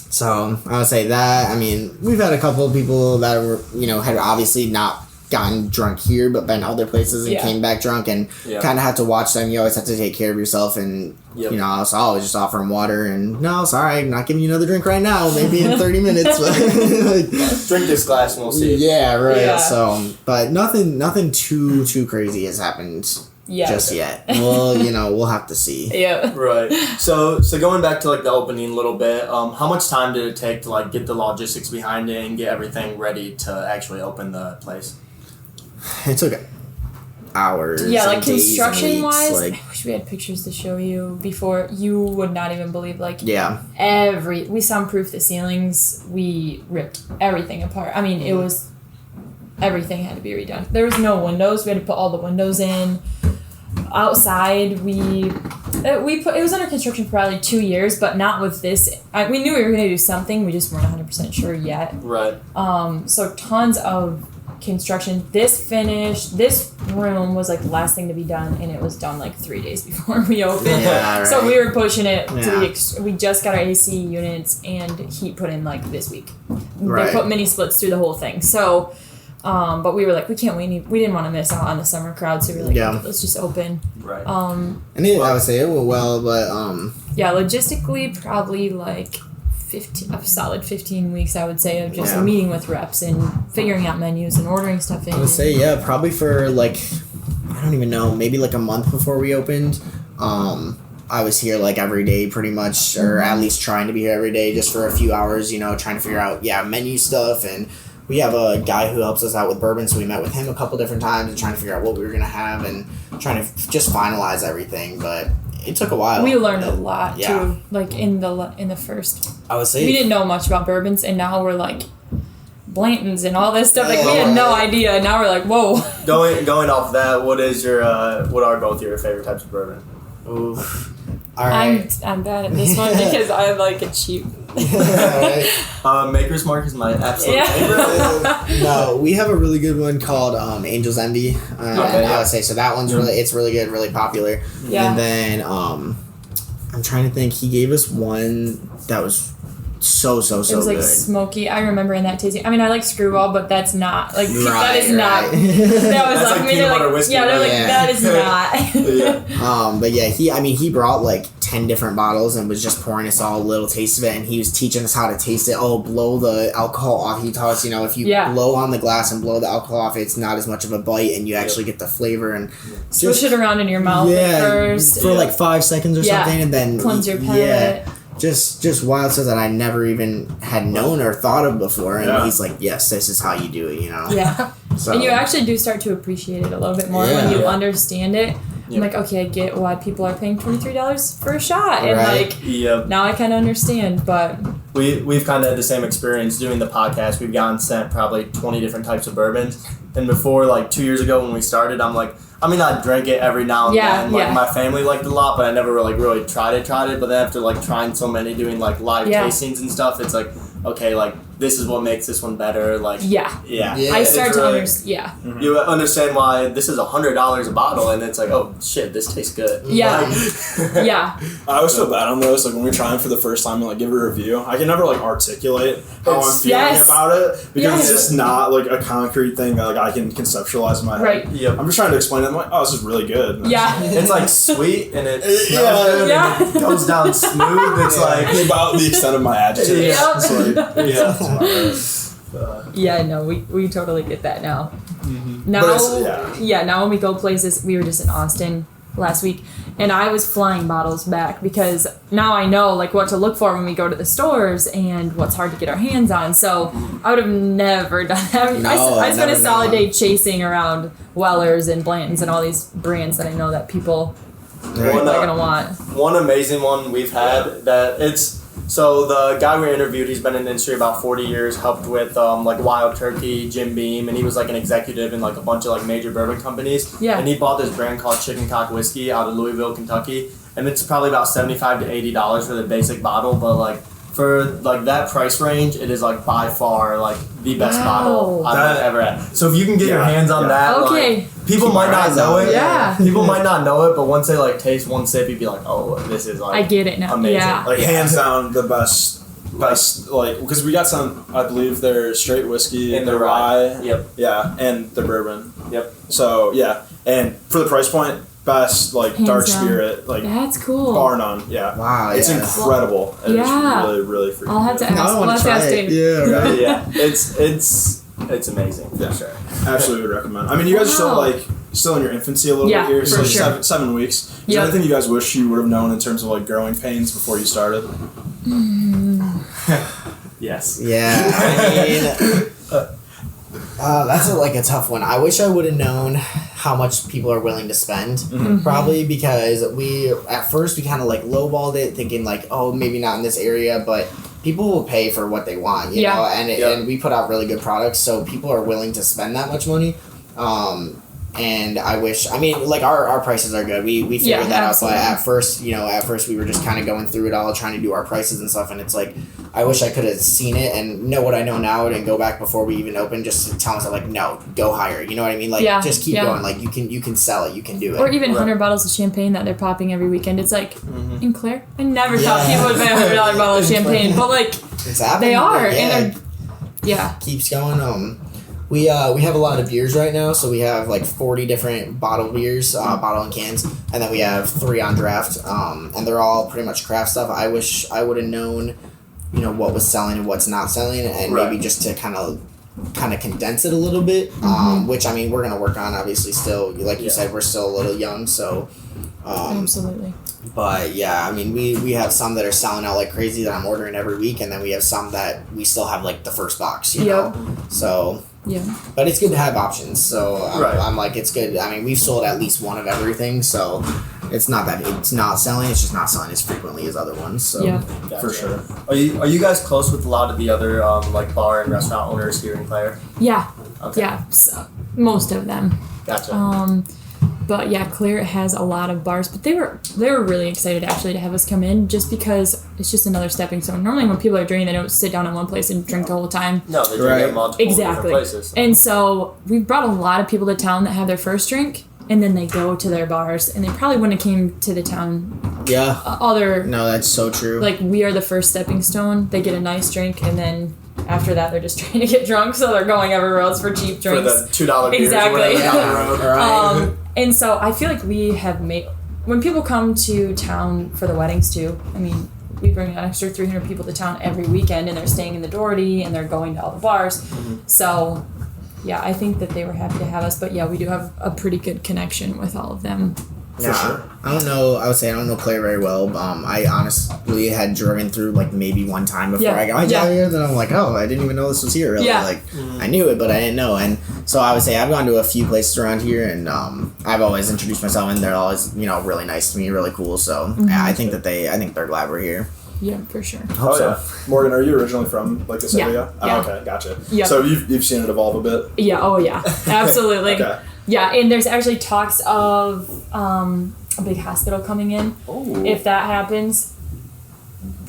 Speaker 4: So I would say that. We've had a couple of people that were, had obviously not gotten drunk here, but been other places and came back drunk, and kind of had to watch them. You always have to take care of yourself, and so I always just offer them water, and no, sorry, I'm not giving you another drink right now. Maybe in 30 minutes. But
Speaker 2: drink this glass and we'll see.
Speaker 4: Yeah, right. Yeah. So, but nothing too crazy has happened. Just yet. Well, we'll have to see.
Speaker 3: Yeah.
Speaker 2: Right. So going back to like the opening a little bit, how much time did it take to like get the logistics behind it and get everything ready to actually open the place?
Speaker 4: It took hours.
Speaker 3: Yeah, like
Speaker 4: days
Speaker 3: construction wise,
Speaker 4: like,
Speaker 3: I wish we had pictures to show you before. You would not even believe, like, we soundproofed the ceilings, we ripped everything apart. It was, everything had to be redone. There was no windows, we had to put all the windows in. Outside, it was under construction for probably 2 years, but not with this. We knew we were going to do something, we just weren't 100% sure yet.
Speaker 2: Right.
Speaker 3: So tons of construction. This room was like the last thing to be done, and it was done like 3 days before we opened.
Speaker 4: Yeah, right.
Speaker 3: So we were pushing it to the we just got our AC units and heat put in like this week. Right. They put mini splits through the whole thing. So but we were like, we didn't want to miss out on the summer crowd, so we were like, okay, let's just open.
Speaker 2: Right.
Speaker 4: I would say it went well, but
Speaker 3: logistically probably like a solid 15 weeks, I would say, of just meeting with reps and figuring out menus and ordering stuff in.
Speaker 4: I would say, probably for like, I don't even know, maybe like a month before we opened. I was here like every day pretty much, or at least trying to be here every day just for a few hours, trying to figure out, menu stuff. And we have a guy who helps us out with bourbon, so we met with him a couple different times and trying to figure out what we were going to have and trying to just finalize everything. But it took a while.
Speaker 3: We learned a lot too, like in the first.
Speaker 4: I would say
Speaker 3: we didn't know much about bourbons, and now we're like Blantons and all this stuff. Like we had no idea. Now we're like, whoa.
Speaker 2: Going off that, what are both your favorite types of bourbon?
Speaker 4: Oof. All right.
Speaker 3: I'm bad at this one because I like it cheap.
Speaker 2: Maker's Mark is my absolute favorite.
Speaker 4: No, we have a really good one called Angel's Envy. I would say so. That one's really good, really popular. Yeah. And then I'm trying to think. He gave us one that was so good.
Speaker 3: It was like smoky. I remember in that tasting. I mean, I like Screwball, but that's not like that is not. That was like peanut butter whiskey. Yeah, they're like that is not.
Speaker 4: But he brought like 10 different bottles and was just pouring us all a little taste of it, and he was teaching us how to taste it. Blow the alcohol off. He taught us, if you blow on the glass and blow the alcohol off, it's not as much of a bite, and you actually get the flavor and
Speaker 3: swish it around in your mouth first
Speaker 4: for like 5 seconds or something, and then
Speaker 3: cleanse your palate.
Speaker 4: Just wild stuff that I never even had known or thought of before, and he's like, yes, this is how you do it,
Speaker 3: Yeah. So, and you actually do start to appreciate it a little bit more when you understand it. I'm like, okay, I get why people are paying $23 for a shot, and now I kind of understand. But
Speaker 2: we've kind of had the same experience doing the podcast. We've gotten sent probably 20 different types of bourbons, and before, like 2 years ago when we started, I'm like, I drank it every now and then. Like my family liked it a lot, but I never really tried it. But then after like trying so many, doing like live tastings and stuff, it's like, okay, like this is what makes this one better. Like
Speaker 3: I start to understand.
Speaker 2: Mm-hmm. You understand why this is $100 a bottle, and it's like, oh shit, this tastes good.
Speaker 1: I always feel bad on those. Like when we're trying for the first time and like give a review, I can never like articulate how I'm feeling about it because it's just not like a concrete thing that like I can conceptualize in my head.
Speaker 3: Right.
Speaker 1: Yep. I'm just trying to explain it. I'm like, oh, this is really good. And
Speaker 2: it's like sweet and it smells good and it goes down smooth. It's like
Speaker 1: about the extent of my adjectives.
Speaker 3: We totally get that now. Mm-hmm. Now when we go places, we were just in Austin last week, and I was flying bottles back because now I know like what to look for when we go to the stores and what's hard to get our hands on. So I would have never done that. I spent a solid day chasing around Weller's and Blanton's and all these brands that I know that people are gonna want.
Speaker 2: One amazing one we've had so the guy we interviewed, he's been in the industry about 40 years, helped with like Wild Turkey, Jim Beam, and he was like an executive in like a bunch of like major bourbon companies. Yeah. And he bought this brand called Chicken Cock Whiskey out of Louisville, Kentucky, and it's probably about $75 to $80 for the basic bottle, but like for like that price range, it is like by far like the best bottle I've ever had. So if you can get your hands on that, like, people might not know it. Yeah. People might not know it, but once they like taste one sip, you'd be like, oh, this is like
Speaker 3: I get it now.
Speaker 2: Amazing.
Speaker 3: Yeah.
Speaker 1: Like hands down the best like because we got some, I believe they're straight whiskey and the rye.
Speaker 2: Yep.
Speaker 1: Yeah, and the bourbon.
Speaker 2: Yep.
Speaker 1: So and for the price point, best like hands dark down. Spirit, like
Speaker 3: that's cool.
Speaker 1: Bar none. Yeah.
Speaker 4: Wow.
Speaker 1: It's incredible. And it's really, really freaking
Speaker 3: I'll have to ask.
Speaker 4: I want to try it.
Speaker 1: Yeah. Right.
Speaker 2: Yeah. It's amazing. For sure.
Speaker 1: Absolutely would recommend. I mean, you guys are still in your infancy a little bit here. So like 7 weeks. Is there anything you guys wish you would have known in terms of like growing pains before you started?
Speaker 2: Yes.
Speaker 4: Yeah. I mean, that's a tough one. I wish I would have known how much people are willing to spend. Mm-hmm. Probably because at first we kind of like lowballed it, thinking like, oh, maybe not in this area, but people will pay for what they want, you know, and we put out really good products, so people are willing to spend that much money. And I wish, I mean, like our prices are good. We figured that absolutely. Out. But at first we were just kind of going through it all, trying to do our prices and stuff. And it's like, I wish I could have seen it and know what I know now and go back before we even open, just to tell myself like, no, go higher. You know what I mean? Like, just keep going. Like, you can sell it. You can do it.
Speaker 3: Or even 100 bottles of champagne that they're popping every weekend. It's like, in Clare, I never thought people would buy a $100 bottle of champagne, but like,
Speaker 4: it's happening.
Speaker 3: They are, and they're,
Speaker 4: keeps going. We have a lot of beers right now, so we have like 40 different bottled beers, bottle and cans, and then we have 3 on draft, and they're all pretty much craft stuff. I wish I would have known, what was selling and what's not selling, and maybe just to kind of condense it a little bit, which I mean we're gonna work on obviously still. Like you said, we're still a little young, so.
Speaker 3: Absolutely.
Speaker 4: But yeah, I mean we have some that are selling out like crazy that I'm ordering every week, and then we have some that we still have like the first box, you know. So. Yeah. But it's good to have options, so I'm like, it's good. I mean, we've sold at least one of everything, so it's not that it's not selling, it's just not selling as frequently as other ones, so.
Speaker 3: Yeah.
Speaker 2: Gotcha. For sure. Are you guys close with a lot of the other, like, bar and restaurant owners here in Clare?
Speaker 3: Yeah.
Speaker 2: Okay.
Speaker 3: Yeah, so, most of them.
Speaker 2: Gotcha.
Speaker 3: But yeah, Clare has a lot of bars, but they were really excited actually to have us come in, just because it's just another stepping stone. Normally when people are drinking, they don't sit down in one place and drink the whole time.
Speaker 2: No, they drink at multiple different places.
Speaker 3: And so we've brought a lot of people to town that have their first drink, and then they go to their bars, and they probably wouldn't have came to the town.
Speaker 4: Yeah.
Speaker 3: No,
Speaker 4: that's so true.
Speaker 3: Like, we are the first stepping stone. They get a nice drink, and then after that, they're just trying to get drunk, so they're going everywhere else for cheap drinks.
Speaker 2: For the $2 beers
Speaker 3: exactly.
Speaker 2: or whatever down the road.
Speaker 4: Right.
Speaker 3: And so I feel like we have made, when people come to town for the weddings too, I mean, we bring an extra 300 people to town every weekend, and they're staying in the Doherty, and they're going to all the bars. So, yeah, I think that they were happy to have us, but yeah, we do have a pretty good connection with all of them.
Speaker 4: Yeah, sure. I don't know. I would say I don't know Clare very well. I honestly had driven through like maybe one time before I got my job here. Then I'm like, oh, I didn't even know this was here. Really. Yeah. Like I knew it, but I didn't know. And so I would say I've gone to a few places around here, and I've always introduced myself, and they're always really nice to me, really cool. So I think they're glad we're here.
Speaker 3: Yeah, for sure.
Speaker 1: Oh yeah, Morgan, are you originally from like this area?
Speaker 3: Yeah.
Speaker 1: Oh, okay, gotcha.
Speaker 3: Yeah.
Speaker 1: So you've seen it evolve a bit.
Speaker 3: Yeah. Oh yeah. Absolutely.
Speaker 1: Okay.
Speaker 3: Yeah, and there's actually talks of a big hospital coming in.
Speaker 1: Ooh.
Speaker 3: If that happens,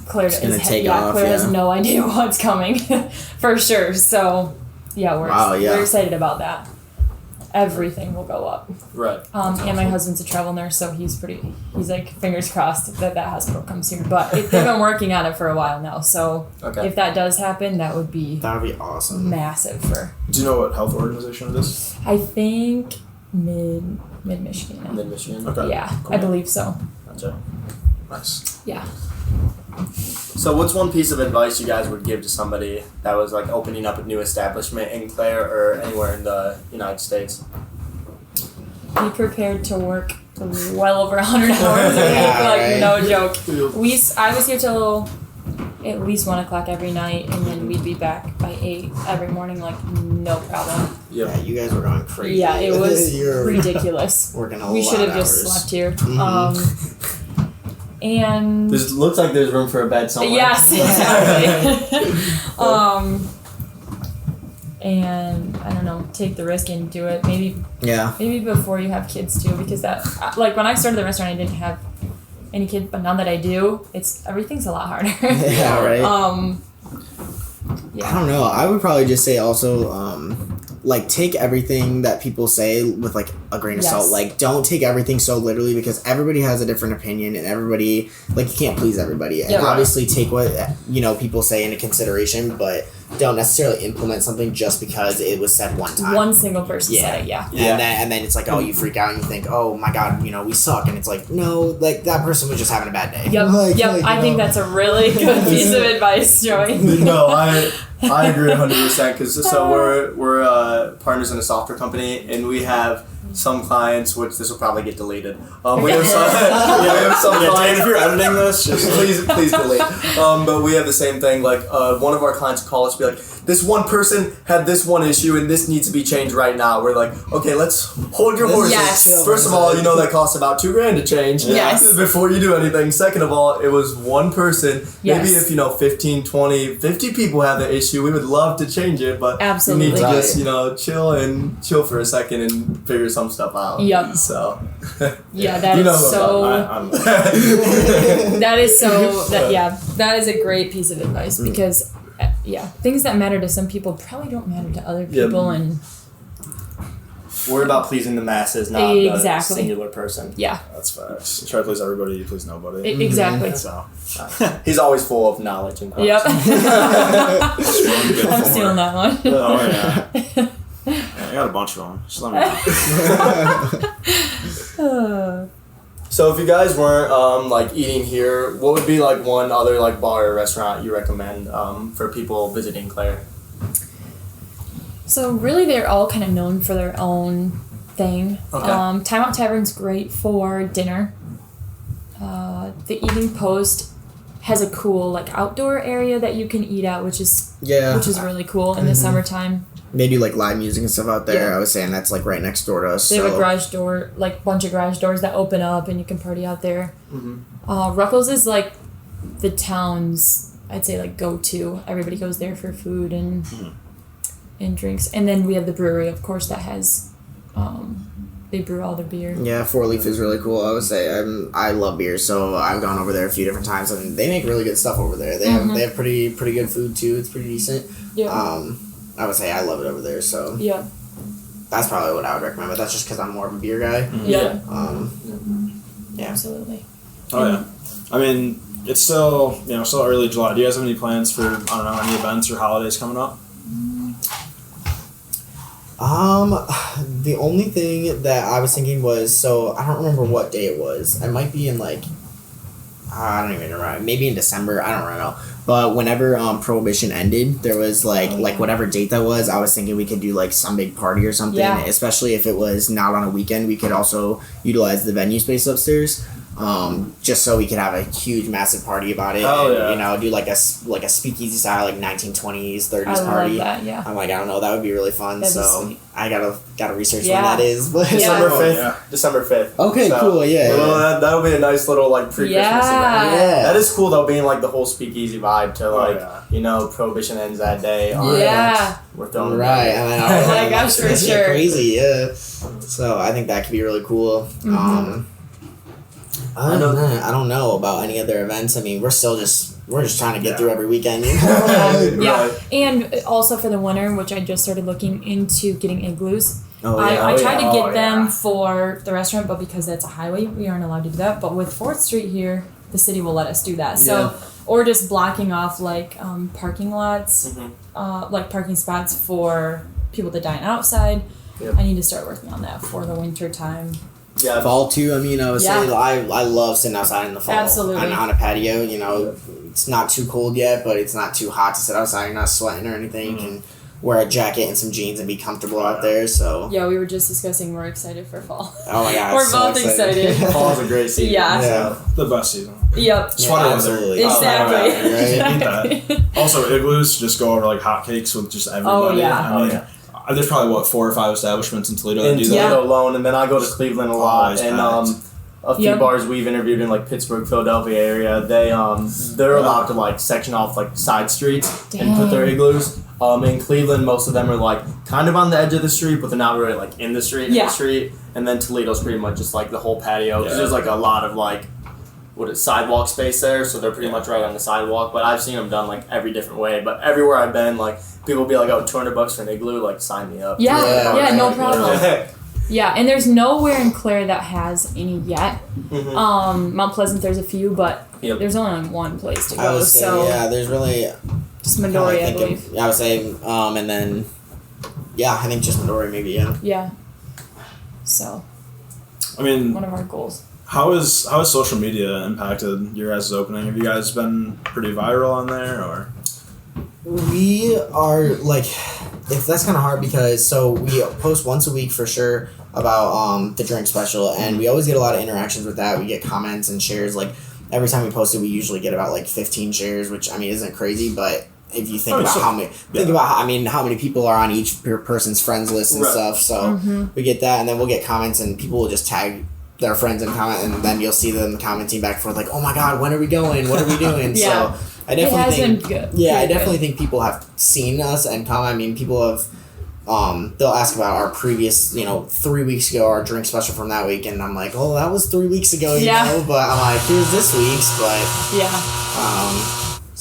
Speaker 3: Clare
Speaker 4: Clare
Speaker 3: has no idea what's coming for sure. So yeah, we're excited about that. Everything will go up.
Speaker 2: Right.
Speaker 3: And my husband's a travel nurse, so he's like fingers crossed that hospital comes here. But they've been working on it for a while now, so if that does happen, that would be
Speaker 4: awesome.
Speaker 3: Massive for.
Speaker 1: Do you know what health organization it is?
Speaker 3: I think Mid-Michigan.
Speaker 2: Mid-Michigan?
Speaker 1: Okay.
Speaker 3: Yeah,
Speaker 1: cool.
Speaker 3: I believe so.
Speaker 2: Gotcha.
Speaker 1: Nice.
Speaker 3: Yeah.
Speaker 2: So what's one piece of advice you guys would give to somebody that was like opening up a new establishment in Clare or anywhere in the United States?
Speaker 3: Be prepared to work well over 100 hours a week, no joke. I was here till at least 1 o'clock every night, and then we'd be back by 8 every morning, like no problem.
Speaker 4: Yeah, you guys were going crazy.
Speaker 3: Yeah, it was ridiculous.
Speaker 4: Working a lot
Speaker 3: We should have
Speaker 4: of
Speaker 3: just
Speaker 4: hours.
Speaker 3: slept here. And
Speaker 2: it looks like there's room for a bed somewhere.
Speaker 3: Yes, exactly. And I don't know, take the risk and do it. Maybe before you have kids too, because that, like when I started the restaurant, I didn't have any kids, but now that I do, everything's a lot harder.
Speaker 4: Yeah, right.
Speaker 3: Yeah.
Speaker 4: I don't know. I would probably just say also, like, take everything that people say with, like, a grain of salt. Like, don't take everything so literally, because everybody has a different opinion, and everybody, like, you can't please everybody. And obviously take what, people say into consideration, but don't necessarily implement something just because it was said one time.
Speaker 3: One single person said it,
Speaker 4: And then it's like, oh, you freak out and you think, oh my God, we suck. And it's like, no, like, that person was just having a bad day.
Speaker 3: Yep. I think that's a really good piece of advice, Joey.
Speaker 2: No, I agree 100%, because we're partners in a software company, and we have some clients, which this will probably get deleted. We have some clients.
Speaker 1: If you're editing this, just
Speaker 2: please delete. But we have the same thing. Like one of our clients will call us, be like, this one person had this one issue, and this needs to be changed right now. We're like, okay, let's hold your horses.
Speaker 3: Yes.
Speaker 2: First of all, that costs about $2,000 to change.
Speaker 3: Yes.
Speaker 2: Before you do anything. Second of all, it was one person.
Speaker 3: Yes.
Speaker 2: Maybe if 15, 20, 50 people have the issue, we would love to change it, but
Speaker 3: absolutely.
Speaker 2: you need to just chill for a second and figure something some stuff out.
Speaker 3: Yep.
Speaker 2: So.
Speaker 3: Yeah, that is so. That is so. That is a great piece of advice because, things that matter to some people probably don't matter to other people, and.
Speaker 2: We're about pleasing the masses, not the singular person.
Speaker 3: Yeah.
Speaker 1: That's facts. You try to please everybody, you please nobody.
Speaker 3: Exactly.
Speaker 1: So.
Speaker 2: He's always full of knowledge and thoughts.
Speaker 3: Yep. I'm stealing that one.
Speaker 1: Oh, yeah. I got a bunch of them. Just let me know.
Speaker 2: So if you guys weren't eating here, what would be like one other like bar or restaurant you recommend for people visiting Clare?
Speaker 3: So really, they're all kind of known for their own thing.
Speaker 2: Okay.
Speaker 3: Time Out Tavern's great for dinner. The Evening Post has a cool like outdoor area that you can eat at, which is really cool in the summertime.
Speaker 4: They do like live music and stuff out there. Yeah. I was saying that's like right next door to us.
Speaker 3: They have a garage door, like bunch of garage doors that open up, and you can party out there. Ruckles is like the town's, I'd say, like go-to. Everybody goes there for food and drinks, and then we have the brewery, of course, that has they brew all their beer.
Speaker 4: Yeah, Four Leaf is really cool. I would say I love beer, so I've gone over there a few different times, and they make really good stuff over there. They have pretty good food too. It's pretty decent.
Speaker 3: Yeah.
Speaker 4: I would say I love it over there. So
Speaker 3: yeah,
Speaker 4: that's probably what I would recommend. But that's just because I'm more of a beer guy.
Speaker 3: Yeah.
Speaker 4: Yeah.
Speaker 3: Absolutely.
Speaker 1: Oh yeah. I mean, it's still still early July. Do you guys have any plans for any events or holidays coming up?
Speaker 4: The only thing that I was thinking was, so I don't remember what day it was. It might be in like, I don't even remember. Maybe in December. I don't know. But whenever Prohibition ended, there was like whatever date that was, I was thinking we could do like some big party or something. Yeah. Especially if it was not on a weekend, we could also utilize the venue space upstairs. Just so we could have a huge, massive party about it.
Speaker 1: Oh,
Speaker 4: and,
Speaker 1: yeah.
Speaker 4: Do like a speakeasy style, like 1920s, 30s
Speaker 3: I
Speaker 4: party.
Speaker 3: love that, yeah.
Speaker 4: I'm like, I don't know, that would be really fun.
Speaker 3: That'd be
Speaker 4: so
Speaker 3: sweet.
Speaker 4: I gotta research when that is. But
Speaker 2: December 5th.
Speaker 1: Yeah.
Speaker 2: December 5th.
Speaker 4: Okay, so, cool, yeah.
Speaker 2: Well, that'll be a nice little like pre-Christmas event.
Speaker 4: Yeah.
Speaker 2: That is cool though, being like the whole speakeasy vibe to like Prohibition ends that day.
Speaker 3: Yeah.
Speaker 2: We're throwing
Speaker 4: right. And then,
Speaker 3: oh my gosh, for sure.
Speaker 4: Crazy, yeah. So I think that could be really cool. I don't know about any other events. I mean, we're just trying to get through every weekend.
Speaker 3: Yeah. And also for the winter, which I just started looking into getting igloos. I tried to get them for the restaurant, but because that's a highway, we aren't allowed to do that. But with 4th Street here, the city will let us do that. So, or just blocking off like parking lots, like parking spots for people to dine outside. Yep. I need to start working on that for the winter time.
Speaker 4: Yeah, fall too. I mean, I would say I love sitting outside in the fall.
Speaker 3: Absolutely.
Speaker 4: On a patio, it's not too cold yet, but it's not too hot to sit outside. You're not sweating or anything. You can wear a jacket and some jeans and be comfortable out there. So
Speaker 3: yeah, we were just discussing we're excited for fall.
Speaker 4: Oh my god,
Speaker 3: we're both excited.
Speaker 2: Fall is a great season.
Speaker 3: Yeah.
Speaker 1: The best season.
Speaker 3: Yep.
Speaker 1: Sweater
Speaker 3: absolutely. Exactly.
Speaker 1: Also, igloos just go over like hotcakes with just everybody. I mean, there's probably 4 or 5 establishments in Toledo that do that.
Speaker 2: Toledo alone, and then I go to Cleveland a lot, and a few bars we've interviewed in like Pittsburgh, Philadelphia area. They're allowed to like section off like side streets and put their igloos. In Cleveland, most of them are like kind of on the edge of the street, but they're not really like in the street. And then Toledo's pretty much just like the whole patio because there's like a lot of like sidewalk space there, so they're pretty much right on the sidewalk. But I've seen them done like every different way. But everywhere I've been, like people will be like, "Oh, $200 for an igloo, like sign me up."
Speaker 3: Yeah, no problem. Yeah, and there's nowhere in Clare that has any yet. Mount Pleasant, there's a few, but there's only like one place to go.
Speaker 4: I would say, there's really
Speaker 3: just Midori, I believe.
Speaker 4: I would say, and then I think just Midori maybe.
Speaker 3: Yeah. So.
Speaker 1: I mean,
Speaker 3: one of our goals.
Speaker 1: How has social media impacted your guys' opening? Have you guys been pretty viral on there, or?
Speaker 4: We are like, that's kind of hard because we post once a week for sure about the drink special, and we always get a lot of interactions with that. We get comments and shares. Like every time we post it, we usually get about like 15 shares, which I mean isn't crazy, but if you think about how many people are on each person's friends list and stuff, so we get that, and then we'll get comments, and people will just tag their friends and comment, and then you'll see them commenting back and forth like, "Oh my God, when are we going? What are we doing?" So I definitely think, I definitely think people have seen us and come. I mean, people have they'll ask about our previous, 3 weeks ago, our drink special from that week, and I'm like, oh, that was 3 weeks ago, you know, but I'm like, here's this week's, but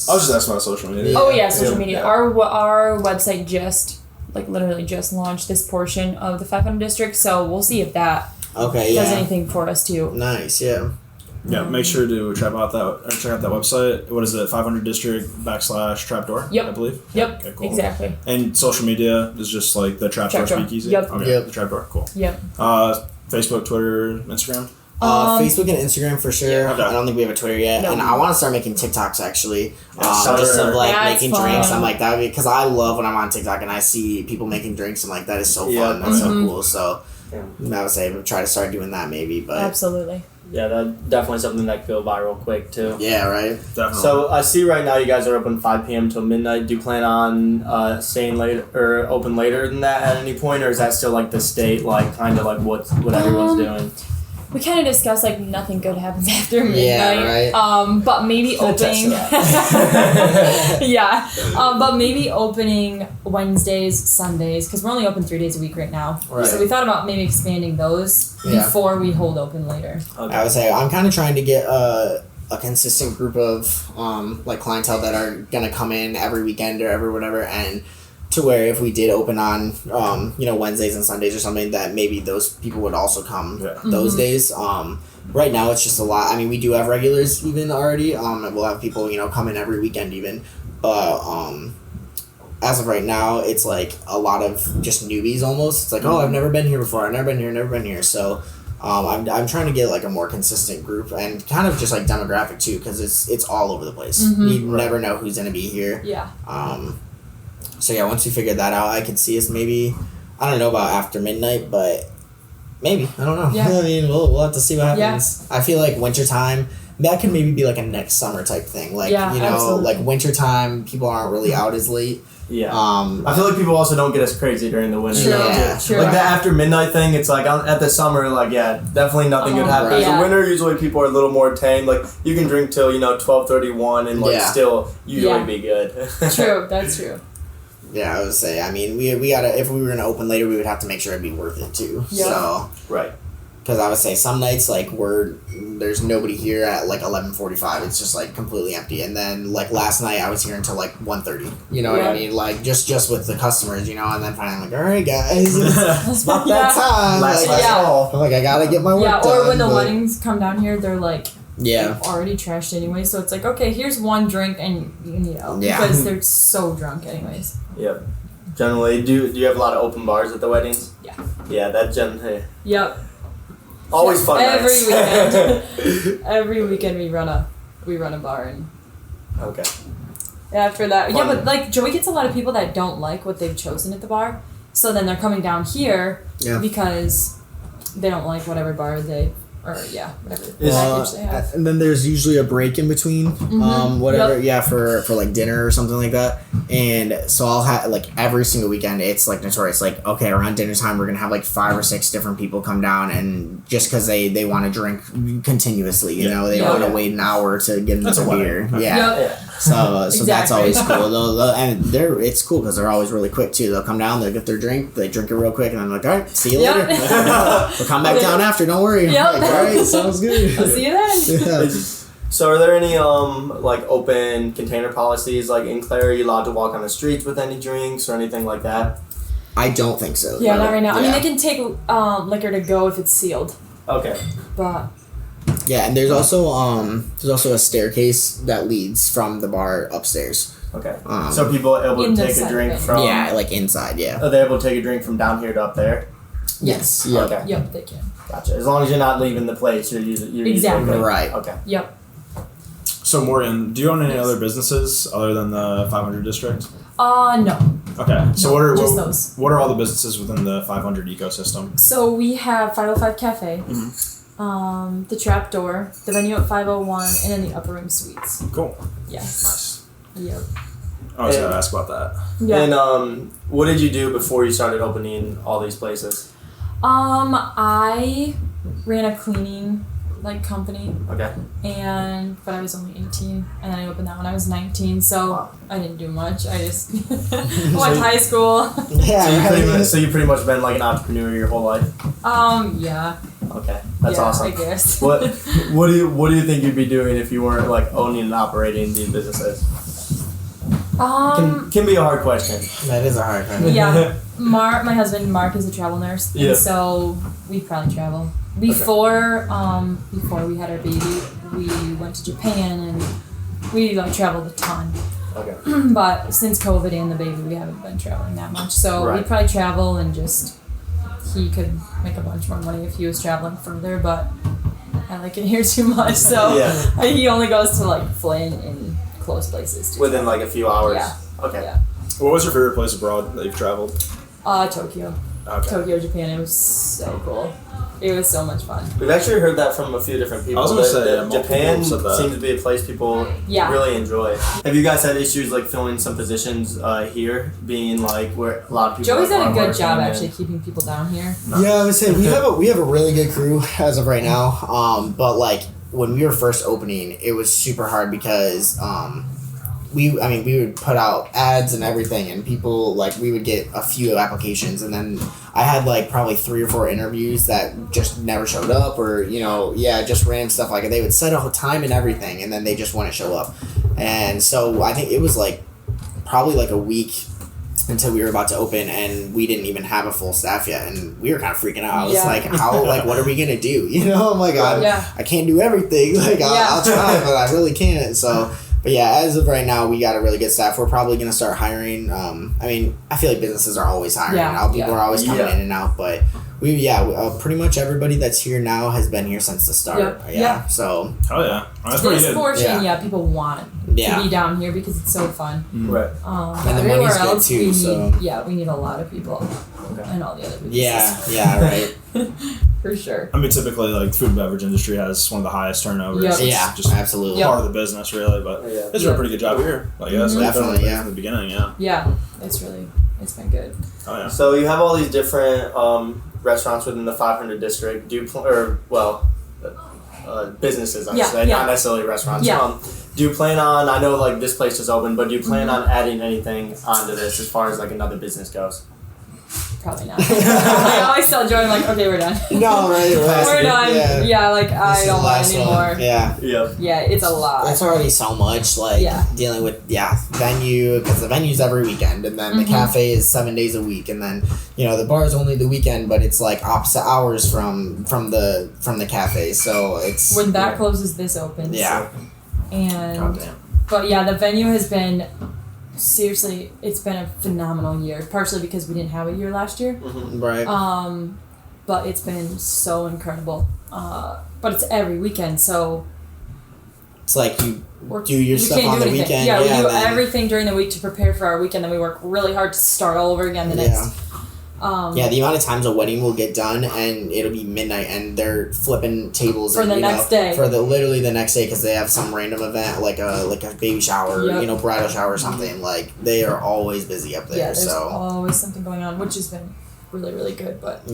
Speaker 1: I was just asking about social media.
Speaker 3: Oh yeah, social media. Yeah. Our website just literally just launched this portion of the 500 district, so we'll see if that does anything for us too.
Speaker 4: Nice, yeah.
Speaker 1: Yeah, make sure to check out that website. What is it? 500 district / Trapdoor.
Speaker 3: Yep.
Speaker 1: I believe.
Speaker 3: Yep.
Speaker 1: Okay, cool.
Speaker 3: Exactly.
Speaker 1: And social media is just like the Trapdoor Speakeasy.
Speaker 3: Yep.
Speaker 1: Okay.
Speaker 4: Yep.
Speaker 1: The Trapdoor. Cool.
Speaker 3: Yep.
Speaker 1: Facebook, Twitter, Instagram.
Speaker 4: Facebook and Instagram for sure.
Speaker 1: Yeah, okay.
Speaker 4: I don't think we have a Twitter yet, and I want to start making TikToks actually.
Speaker 1: Just
Speaker 4: of like
Speaker 3: That's
Speaker 4: making
Speaker 3: fun.
Speaker 4: drinks. I'm like that because I love when I'm on TikTok and I see people making drinks. I'm like that is so fun. That's so cool. So I would say try to start doing that maybe. But
Speaker 3: absolutely.
Speaker 2: Yeah, that's definitely something that could go viral quick too.
Speaker 4: Yeah, right.
Speaker 1: Definitely.
Speaker 2: So I see right now you guys are open 5 p.m. till midnight. Do you plan on staying later or open later than that at any point, or is that still like the state, like kind of like what everyone's doing?
Speaker 3: We kind of discussed like nothing good happens after midnight.
Speaker 4: Yeah, right.
Speaker 3: But maybe opening. But maybe opening Wednesdays, Sundays, because we're only open 3 days a week right now.
Speaker 4: Right.
Speaker 3: So we thought about maybe expanding those before we hold open later.
Speaker 2: Okay.
Speaker 4: I would say I'm kind of trying to get a consistent group of like clientele that are gonna come in every weekend or every whatever, and to where if we did open on Wednesdays and Sundays or something, that maybe those people would also come those days. Right now it's just a lot. I mean, we do have regulars even already. We'll have people come in every weekend even, but as of right now it's like a lot of just newbies almost. It's like oh, I've never been here before. I've never been here. So I'm trying to get like a more consistent group and kind of just like demographic too, because it's all over the place. You never know who's gonna be here.
Speaker 3: Yeah.
Speaker 4: So yeah, once we figure that out, I could see us maybe. I don't know about after midnight, but maybe I don't know.
Speaker 3: Yeah.
Speaker 4: I mean, we'll have to see what happens. Yeah. I feel like wintertime, that could maybe be like a next summer type thing. Like
Speaker 3: absolutely.
Speaker 4: like wintertime, people aren't really out as late.
Speaker 2: Yeah. I feel like people also don't get as crazy during the winter.
Speaker 3: True.
Speaker 2: Like the after midnight thing, it's like at the summer, like definitely nothing good happens.
Speaker 3: Right.
Speaker 2: The winter, usually people are a little more tame. Like you can drink till 12:31 and still usually be good.
Speaker 3: True. That's true.
Speaker 4: Yeah, I would say. I mean, we gotta. If we were gonna open later, we would have to make sure it'd be worth it too.
Speaker 3: Yeah.
Speaker 4: So
Speaker 2: right.
Speaker 4: Because I would say some nights there's nobody here at like 11:45. It's just like completely empty. And then like last night I was here until like 1:30. You know what I mean? Like just with the customers, and then finally I'm like, all right guys, it's about that time.
Speaker 2: Last call.
Speaker 4: I'm like I gotta get my work done.
Speaker 3: Or when the weddings come down here, they're like.
Speaker 4: Yeah.
Speaker 3: They've already trashed anyway, so it's like, okay, here's one drink, and because they're so drunk anyways.
Speaker 2: Yep. Generally, do you have a lot of open bars at the weddings?
Speaker 3: Yeah.
Speaker 2: Yeah, that
Speaker 3: Yep.
Speaker 2: Always fun
Speaker 3: every
Speaker 2: nights.
Speaker 3: weekend. Every weekend we run a bar and.
Speaker 2: Okay.
Speaker 3: After that, but like Joey gets a lot of people that don't like what they've chosen at the bar, so then they're coming down here because they don't like whatever bar they. Or whatever package they have.
Speaker 4: And then there's usually a break in between, for like dinner or something like that. And so I'll have like every single weekend it's like notorious. Like okay, around dinner time we're gonna have like 5 or 6 different people come down, and just because they want to drink continuously, they want to wait an hour to get another beer. So that's always cool. And it's cool because they're always really quick too. They'll come down, they'll get their drink, they drink it real quick, and I'm like, all right, see you later. We'll come back down after. Don't worry. All right, sounds good.
Speaker 3: I'll see you then.
Speaker 2: So are there any like open container policies like in Clare? Are you allowed to walk on the streets with any drinks or anything like that?
Speaker 4: I don't think so.
Speaker 3: Yeah, not right now. I mean, they can take liquor to go if it's sealed.
Speaker 2: Okay.
Speaker 3: But.
Speaker 4: Yeah, and there's also a staircase that leads from the bar upstairs.
Speaker 2: Okay. So people are able to take a drink from
Speaker 4: like inside. Yeah.
Speaker 2: Are they able to take a drink from down here to up there?
Speaker 3: Yes.
Speaker 4: Yep.
Speaker 2: Okay.
Speaker 3: Yep, they can.
Speaker 2: Gotcha. As long as you're not leaving the place, you're
Speaker 3: exactly
Speaker 4: right.
Speaker 2: Okay.
Speaker 3: Yep.
Speaker 1: So Morgan, do you own any other businesses other than the 500 district?
Speaker 3: No.
Speaker 1: Okay. So
Speaker 3: those.
Speaker 1: What are all the businesses within the 500 ecosystem?
Speaker 3: So we have 505 Cafe, the Trapdoor, the venue at 501, and then the Upper Room Suites.
Speaker 1: Cool.
Speaker 3: Yes.
Speaker 1: Nice.
Speaker 3: Yep.
Speaker 1: I was gonna ask about that.
Speaker 3: Yeah.
Speaker 2: And what did you do before you started opening all these places?
Speaker 3: I ran a cleaning like company.
Speaker 2: Okay.
Speaker 3: But I was only 18, and then I opened that when I was 19. So I didn't do much. I just went to high school.
Speaker 4: Yeah.
Speaker 2: So you pretty much been like an entrepreneur your whole life.
Speaker 3: Yeah.
Speaker 2: Okay, that's awesome.
Speaker 3: I guess.
Speaker 2: What do you think you'd be doing if you weren't like owning and operating these businesses? Can be a hard question.
Speaker 4: That is a hard question.
Speaker 3: Yeah. My husband Mark is a travel nurse, and so we probably travel. Before we had our baby, we went to Japan and we like traveled a ton.
Speaker 2: Okay.
Speaker 3: But since COVID and the baby, we haven't been traveling that much. So we'd probably travel and just he could make a bunch more money if he was traveling further. But I like it here too much, so he only goes to like Flynn and close places.
Speaker 2: Within like a few hours.
Speaker 3: Yeah.
Speaker 2: Okay.
Speaker 3: Yeah.
Speaker 1: What was your favorite place abroad that you've traveled?
Speaker 3: Tokyo.
Speaker 1: Okay.
Speaker 3: Tokyo, Japan. It was so cool. It was so much fun.
Speaker 2: We've actually heard that from a few different people.
Speaker 1: I was gonna say,
Speaker 2: Japan seems to be a place people really enjoy. Have you guys had issues like filling some positions here, being like where a lot of people?
Speaker 3: Joey's done a good job actually keeping people down here.
Speaker 4: Yeah, I would say we have a really good crew as of right now. But like when we were first opening, it was super hard because we would put out ads and everything, and people like we would get a few applications, and then I had like probably 3 or 4 interviews that just never showed up, or just random stuff like they would set a time and everything, and then they just wouldn't show up. And so I think it was like probably like a week until we were about to open, and we didn't even have a full staff yet, and we were kind of freaking out. I was like, how, like, what are we gonna do? I'm like, I can't do everything. Like, I'll try, but I really can't. So, but yeah, as of right now, we got a really good staff. We're probably gonna start hiring. I feel like businesses are always hiring. People are always coming in and out, but pretty much everybody that's here now has been here since the start. So.
Speaker 1: Oh yeah, that's pretty good.
Speaker 3: This portion, people want to be down here because it's so fun.
Speaker 2: Right.
Speaker 4: And the money's good too.
Speaker 3: We need a lot of people. And all the other businesses.
Speaker 4: Right.
Speaker 3: For sure.
Speaker 1: I mean, typically, like, food and beverage industry has one of the highest turnovers.
Speaker 3: Yep.
Speaker 1: It's just
Speaker 4: absolutely.
Speaker 1: part of the business, really. But it's doing a pretty good job here, I guess.
Speaker 4: Definitely,
Speaker 1: from the beginning,
Speaker 3: Yeah, it's been good.
Speaker 1: Oh yeah.
Speaker 2: So you have all these different restaurants within the 500 district. Businesses, I say, not necessarily restaurants.
Speaker 3: Yeah.
Speaker 2: Do you plan on? I know like this place is open, but do you plan on adding anything onto this as far as like another business goes?
Speaker 3: Probably not. I always tell Joy, I'm like, okay, we're done.
Speaker 4: No, right.
Speaker 3: We're done. Yeah, like, I don't want anymore.
Speaker 2: Yeah,
Speaker 3: it's a lot.
Speaker 4: It's already so much, like, dealing with, venue, because the venue's every weekend, and then the cafe is 7 days a week, and then, the bar's only the weekend, but it's, like, opposite hours from the cafe, so it's...
Speaker 3: When that closes, this opens.
Speaker 4: Yeah.
Speaker 3: And... But, the venue has been... Seriously, it's been a phenomenal year. Partially because we didn't have a year last year.
Speaker 4: Right.
Speaker 3: But it's been so incredible. But it's every weekend, so
Speaker 4: it's like you do your stuff on the weekend.
Speaker 3: Yeah, we do everything during the week to prepare for our weekend. Then we work really hard to start all over again the next.
Speaker 4: The amount of times a wedding will get done and it'll be midnight and they're flipping tables
Speaker 3: for the next day.
Speaker 4: For literally the next day because they have some random event like a baby shower, bridal shower or something. Like they are always busy up there.
Speaker 3: Yeah, there's always something going on, which has been really, really good. But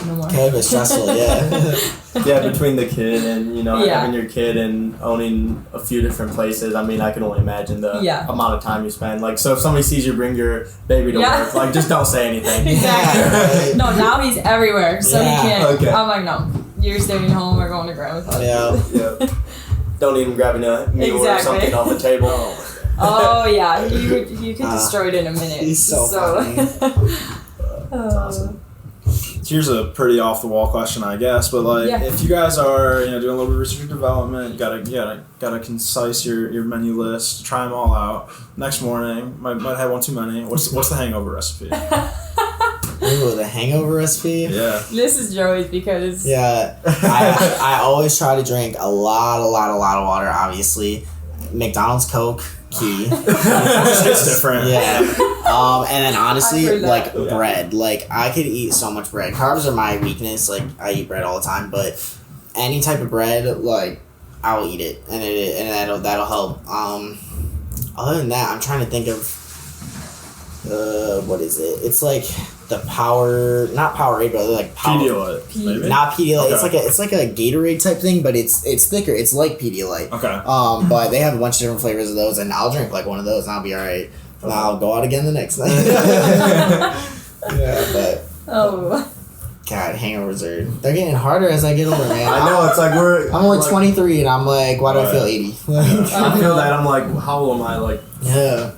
Speaker 3: no more.
Speaker 4: Kind of stressful,
Speaker 2: between the kid and having your kid and owning a few different places. I mean, I can only imagine the amount of time you spend. Like, so if somebody sees you bring your baby to work, like, just don't say anything.
Speaker 3: Exactly. No, now he's everywhere, so he can't. Okay. I'm like, no, you're staying home or going to grandma's house.
Speaker 2: Yeah. Don't even grabbing a meal or something off the table.
Speaker 3: Oh yeah, you could destroy it in a minute.
Speaker 4: He's so funny.
Speaker 1: That's awesome. Here's a pretty off the wall question, I guess, but like if you guys are doing a little bit of research and development, you gotta concise your menu list, try them all out. Next morning, might have one too many. What's the hangover recipe?
Speaker 4: Ooh, the hangover recipe?
Speaker 1: Yeah.
Speaker 3: This is Joey's because
Speaker 4: I always try to drink a lot of water. Obviously, McDonald's Coke. Key.
Speaker 1: It's different.
Speaker 4: And then honestly, like bread. Like I could eat so much bread. Carbs are my weakness. Like I eat bread all the time, but any type of bread, like I'll eat it, and that'll help. Other than that, I'm trying to think of what is it? It's like not Powerade, but like
Speaker 1: Pedialyte.
Speaker 4: Not Pedialyte.
Speaker 1: Okay.
Speaker 4: It's like a Gatorade type thing, but it's thicker. It's like Pedialyte.
Speaker 1: Okay.
Speaker 4: But they have a bunch of different flavors of those, and I'll drink like one of those, and I'll be all right. And I'll go out again the next night. Yeah, but.
Speaker 3: Oh.
Speaker 4: God, hangovers they're getting harder as I get older, man.
Speaker 2: I know, it's like I'm
Speaker 4: only 23 and I'm like, why do I feel 80?
Speaker 2: I feel that I'm like, how old am I? Like,
Speaker 4: yeah.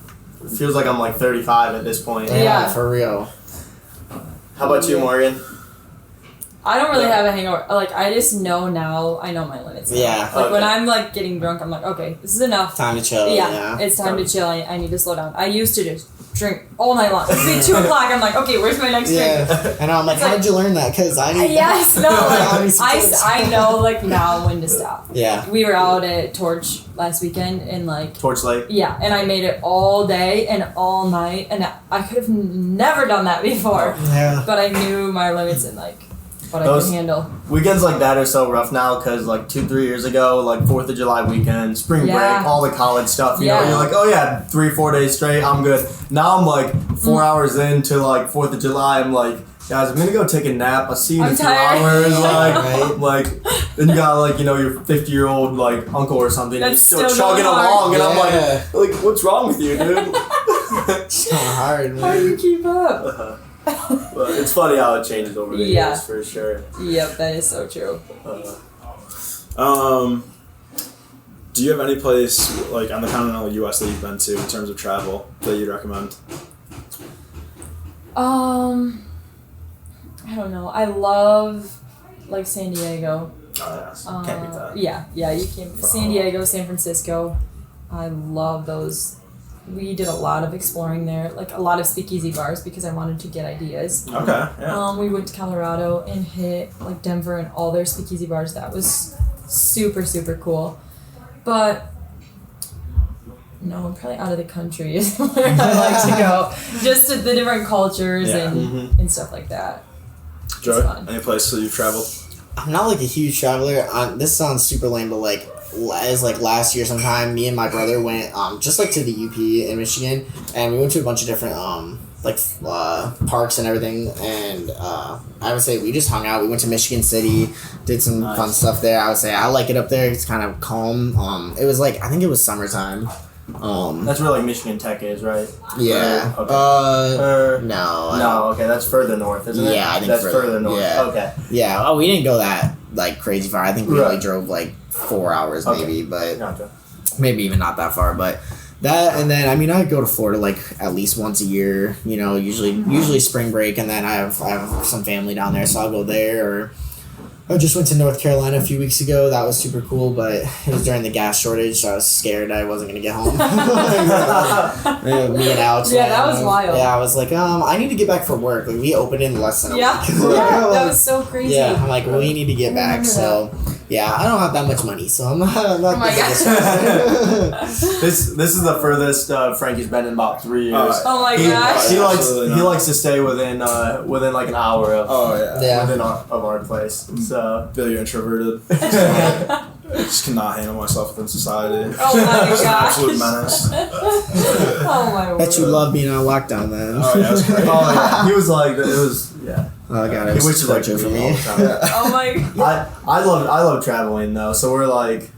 Speaker 2: It feels like I'm like 35 at this point.
Speaker 4: Yeah, for real.
Speaker 2: How about you, Morgan?
Speaker 3: I don't really have a hangover. Like, I just know now, I know my limits now.
Speaker 4: Yeah.
Speaker 3: Like, when I'm, like, getting drunk, I'm like, okay, this is enough.
Speaker 4: Time to chill.
Speaker 3: Yeah, it's time to chill. I need to slow down. I used to just drink all night long. It'd be 2 o'clock, I'm like, okay, where's my next drink?
Speaker 4: And I'm like, how did you learn that? Because I need
Speaker 3: yes, no, like, I know, like, now when to stop.
Speaker 4: Yeah.
Speaker 3: We were out at Torch last weekend, and, like...
Speaker 2: Torch Lake?
Speaker 3: Yeah, and I made it all day and all night, and I could have never done that before.
Speaker 4: Yeah.
Speaker 3: But I knew my limits and, like... what I can handle.
Speaker 2: Weekends like that are so rough now because like 2-3 years ago, like 4th of July weekend, spring break, all the college stuff, you know, you're like, oh yeah, 3-4 days straight, I'm good. Now I'm like 4 hours into like 4th of July, I'm like, guys, I'm gonna go take a nap. I'll see you in a few hours. Like, then you got like, you know, your 50-year-old like uncle or something, and he's still chugging along, and I'm like, what's wrong with you, dude?
Speaker 4: It's so hard, man.
Speaker 3: How do you keep up?
Speaker 2: But it's funny how it changes over the years, for sure.
Speaker 3: Yep, that is so true.
Speaker 1: Do you have any place like on the continental U.S. that you've been to in terms of travel that you'd recommend?
Speaker 3: I don't know. I love like San Diego.
Speaker 1: Oh yes, can't beat that.
Speaker 3: Yeah, you can't. San Diego, San Francisco. I love those. We did a lot of exploring there, like a lot of speakeasy bars because I wanted to get ideas.
Speaker 1: Okay, yeah.
Speaker 3: We went to Colorado and hit like Denver and all their speakeasy bars. That was super, super cool. But no, probably out of the country is where I like to go. Just to the different cultures and stuff like that.
Speaker 1: Joey, any place that you've traveled?
Speaker 4: I'm not like a huge traveler. This sounds super lame, but like as like last year sometime, me and my brother went just like to the UP in Michigan, and we went to a bunch of different parks and everything, and I would say we just hung out. We went to Michigan City, did some fun stuff there. I would say I like it up there. It's kind of calm. It was like I think it was summertime.
Speaker 2: That's where like Michigan Tech is, right?
Speaker 4: Yeah.
Speaker 2: No, okay, that's further north, isn't it?
Speaker 4: Yeah, I think
Speaker 2: that's further north.
Speaker 4: Yeah.
Speaker 2: Okay.
Speaker 4: Yeah. Oh, we didn't go that like crazy far. I think we only drove like 4 hours maybe, but maybe even not that far. But that, and then I mean I go to Florida like at least once a year. You know, usually spring break, and then I have some family down there, so I'll go there. Or I just went to North Carolina a few weeks ago. That was super cool, but it was during the gas shortage, so I was scared I wasn't gonna get home. Me and Alex.
Speaker 3: Yeah, that was wild.
Speaker 4: Yeah, I was like, I need to get back from work. Like, we opened in less than a week.
Speaker 3: That was so crazy.
Speaker 4: Yeah, I'm like, we need to get back. So, yeah, I don't have that much money, so I'm not. Oh
Speaker 3: my gosh.
Speaker 2: This is the furthest Frankie's been in about 3 years.
Speaker 3: Oh my gosh.
Speaker 2: He likes to stay within like an hour of within our place. So
Speaker 1: feel you're introverted. I just cannot handle myself within society.
Speaker 3: Oh my gosh.
Speaker 1: An absolute menace.
Speaker 3: Oh my word.
Speaker 4: Bet you love being on lockdown then.
Speaker 1: Oh yeah, that's great.
Speaker 2: He was like, it was
Speaker 4: Oh god, it was torture for me.
Speaker 3: Oh my god.
Speaker 2: I love traveling though, so we're like.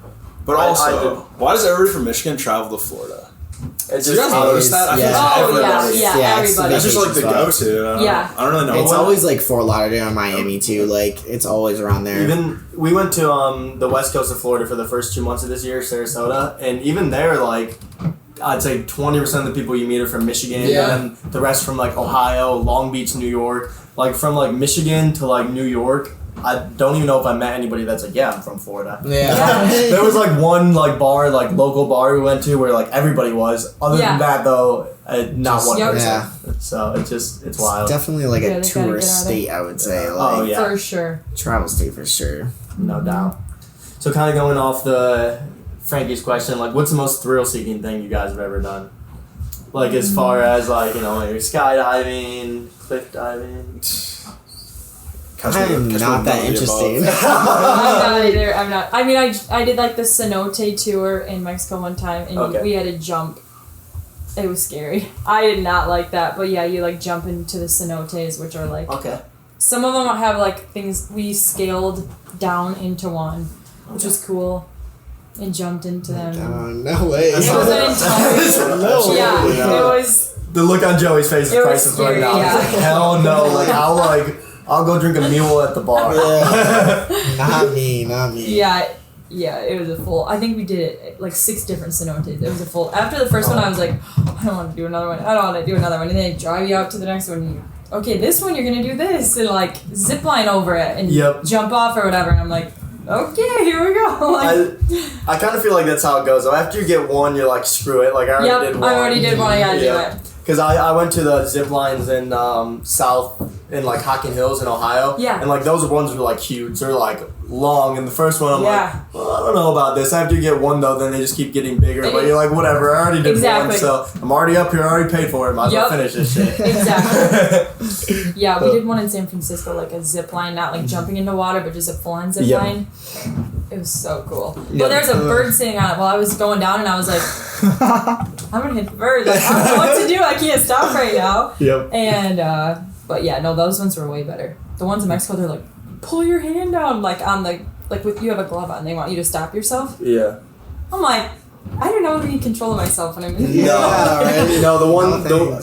Speaker 1: But also, why does everybody from Michigan travel to Florida?
Speaker 2: It's
Speaker 1: just, you guys notice that? I feel everybody.
Speaker 3: Everybody.
Speaker 1: That's just like the go-to. I don't really know.
Speaker 4: It's always like Fort Lauderdale or Miami too. Like it's always around there.
Speaker 2: Even we went to the west coast of Florida for the first 2 months of this year, Sarasota, and even there, like I'd say 20% of the people you meet are from Michigan, and then the rest from like Ohio, Long Beach, New York. Like from like Michigan to like New York. I don't even know if I met anybody that's like, I'm from Florida.
Speaker 4: Yeah.
Speaker 2: There was like one like bar, like local bar we went to where like everybody was. Other than that though, not one person. Yeah. So it's wild.
Speaker 4: It's definitely like a tourist state, I would say. Like,
Speaker 3: for sure.
Speaker 4: Travel state for sure.
Speaker 2: No doubt. So kind of going off the Frankie's question, like what's the most thrill-seeking thing you guys have ever done? Like as far as like, you know, like skydiving, cliff diving.
Speaker 4: I'm not that interesting.
Speaker 3: I'm not either. I'm not. I mean, I did like the cenote tour in Mexico one time, and we had to jump It was scary. I did not like that. But yeah, you like jump into the cenotes, which are like...
Speaker 2: Okay.
Speaker 3: Some of them have like things we scaled down into one, which was cool. And jumped into them.
Speaker 4: No way.
Speaker 3: It was an entire... it was...
Speaker 2: The look on Joey's face is priceless right now.
Speaker 3: Yeah.
Speaker 2: He's like, hell no. I'll go drink a mule at the bar.
Speaker 4: Yeah. Not me.
Speaker 3: Yeah, it was a full... I think we did it like 6 different cenotes. It was a full... After the first one, I was like, I don't want to do another one. And then they drive you out to the next one. And okay, this one, you're going to do this. And like zip line over it and jump off or whatever. And I'm like... Okay, here we go.
Speaker 2: I kind of feel like that's how it goes. So after you get one, you're like, screw it. Like, I already did one.
Speaker 3: I already did one. I gotta do it.
Speaker 2: Because I went to the zip lines in South, in like Hocking Hills in Ohio.
Speaker 3: Yeah.
Speaker 2: And like those ones were like huge. They're like long. And the first one, I'm like, well, I don't know about this. After you get one though, then they just keep getting bigger. But you're like, whatever. I already did one. So I'm already up here. I already paid for it. Might as well finish this shit.
Speaker 3: Exactly. Yeah, we did one in San Francisco, like a zip line, not like jumping into water, but just a full-on zip line. It was so cool. But there's a bird sitting on it while I was going down, and I was like, I'm gonna hit the bird. Like, I don't know what to do. I can't stop right now.
Speaker 2: Yep.
Speaker 3: And but yeah, no, those ones were way better. The ones in Mexico, they're like, pull your hand down, like on the with you have a glove on. They want you to stop yourself.
Speaker 2: Yeah.
Speaker 3: I'm like, I don't know how to be control of myself when I'm in
Speaker 2: right? No, the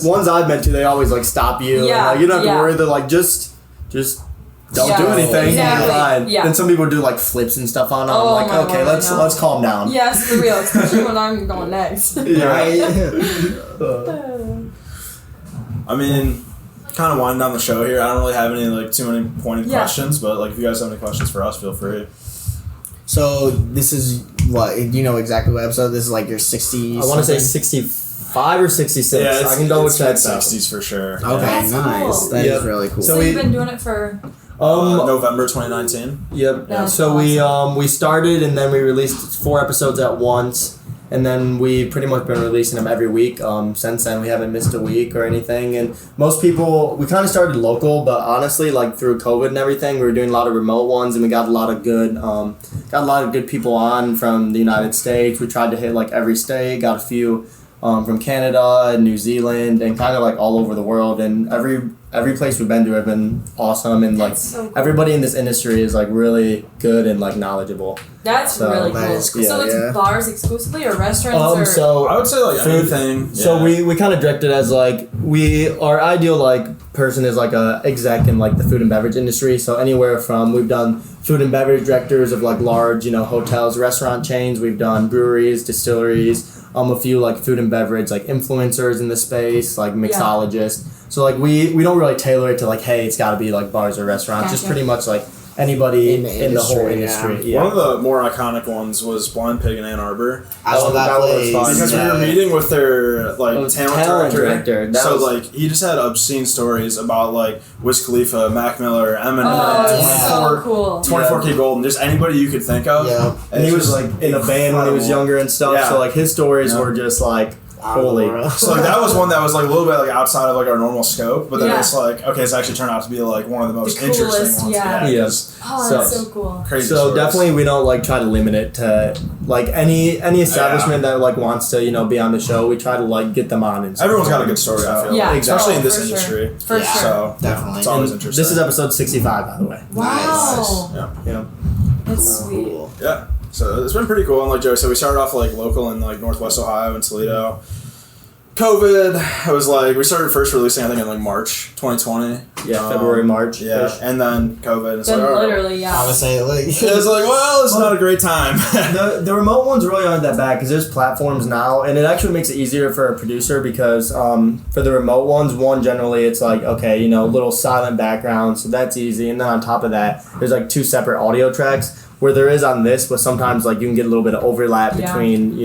Speaker 2: ones I've been to, they always like stop you.
Speaker 3: Yeah.
Speaker 2: And, you don't have to worry. They're like, just don't do anything.
Speaker 3: Exactly.
Speaker 2: Fine.
Speaker 3: Yeah.
Speaker 2: Then some people do like flips and stuff on them. I'm like, okay, let's calm down.
Speaker 3: Yes, for real, especially when I'm going next.
Speaker 1: I mean, kind of winding down the show here. I don't really have any like too many pointed questions, but like if you guys have any questions for us, feel free.
Speaker 4: So this is what, do you know exactly what episode? This is like your 60s?
Speaker 2: I want to say 65 or 66.
Speaker 1: Yeah,
Speaker 2: I can double check.
Speaker 1: 60s for sure.
Speaker 4: Okay,
Speaker 3: That's
Speaker 4: nice.
Speaker 3: Cool.
Speaker 4: That is really cool.
Speaker 3: So you've been doing it for...
Speaker 1: November 2019.
Speaker 2: Yep.
Speaker 3: That's
Speaker 2: so
Speaker 3: awesome.
Speaker 2: we started and then we released 4 episodes at once. And then we've pretty much been releasing them every week. Since then, we haven't missed a week or anything. And most people, we kind of started local, but honestly, like through COVID and everything, we were doing a lot of remote ones, and we got a lot of good people on from the United States. We tried to hit like every state, got a few from Canada and New Zealand, and kind of like all over the world. And every place we've been to have been awesome, and like
Speaker 3: so cool.
Speaker 2: Everybody in this industry is like really good and like knowledgeable.
Speaker 3: That's really cool.
Speaker 4: Cool.
Speaker 3: So it's bars exclusively or restaurants or...
Speaker 2: So
Speaker 1: I would say like
Speaker 2: food,
Speaker 1: anything. Yeah.
Speaker 2: So we kind of directed as like our ideal like person is like a exec in like the food and beverage industry. So anywhere from, we've done food and beverage directors of like large, hotels, restaurant chains. We've done breweries, distilleries, a few like food and beverage like influencers in the space, like mixologists. So like we don't really tailor it to like, hey, it's got to be like bars or restaurants. Just pretty much like anybody in the whole industry. Yeah.
Speaker 1: One of the more iconic ones was Blind Pig in Ann Arbor.
Speaker 4: I love that place.
Speaker 1: Because we were meeting with their like talent director. So like he just had obscene stories about like Wiz Khalifa, Mac Miller, Eminem, 24K Golden, just anybody you could think of.
Speaker 4: Yeah.
Speaker 2: And he was like in a band when he was younger and stuff. Yeah. So like his stories were just like holy.
Speaker 1: So like that was one that was like a little bit like outside of like our normal scope, but then it's like, okay, it's actually turned out to be like one of the most interesting ones.
Speaker 3: Yes. Oh, that's so cool.
Speaker 1: Crazy
Speaker 2: so
Speaker 1: stories.
Speaker 2: Definitely we don't like try to limit it to like any establishment that like wants to be on the show. We try to like get them on. And
Speaker 1: everyone's got a good story. I feel like. Especially in this industry.
Speaker 3: For sure.
Speaker 1: So
Speaker 4: definitely,
Speaker 1: it's always interesting.
Speaker 2: This is episode 65, by the way.
Speaker 3: Wow.
Speaker 1: Nice.
Speaker 2: Yeah.
Speaker 3: That's sweet.
Speaker 1: Yeah. So it's been pretty cool. And like Joey said, we started off like local in like Northwest Ohio and Toledo. COVID, it was like, we started first releasing, I think, in like March 2020.
Speaker 2: Yeah, February, March.
Speaker 1: Yeah, and then COVID. It's
Speaker 3: then
Speaker 1: like,
Speaker 3: literally,
Speaker 4: I was saying, like...
Speaker 1: It was like, well, it's not a great time.
Speaker 2: The remote ones really aren't that bad because there's platforms now, and it actually makes it easier for a producer because for the remote ones, generally it's like, okay, little silent background, so that's easy. And then on top of that, there's like 2 separate audio tracks. Where there is on this, but sometimes like you can get a little bit of overlap between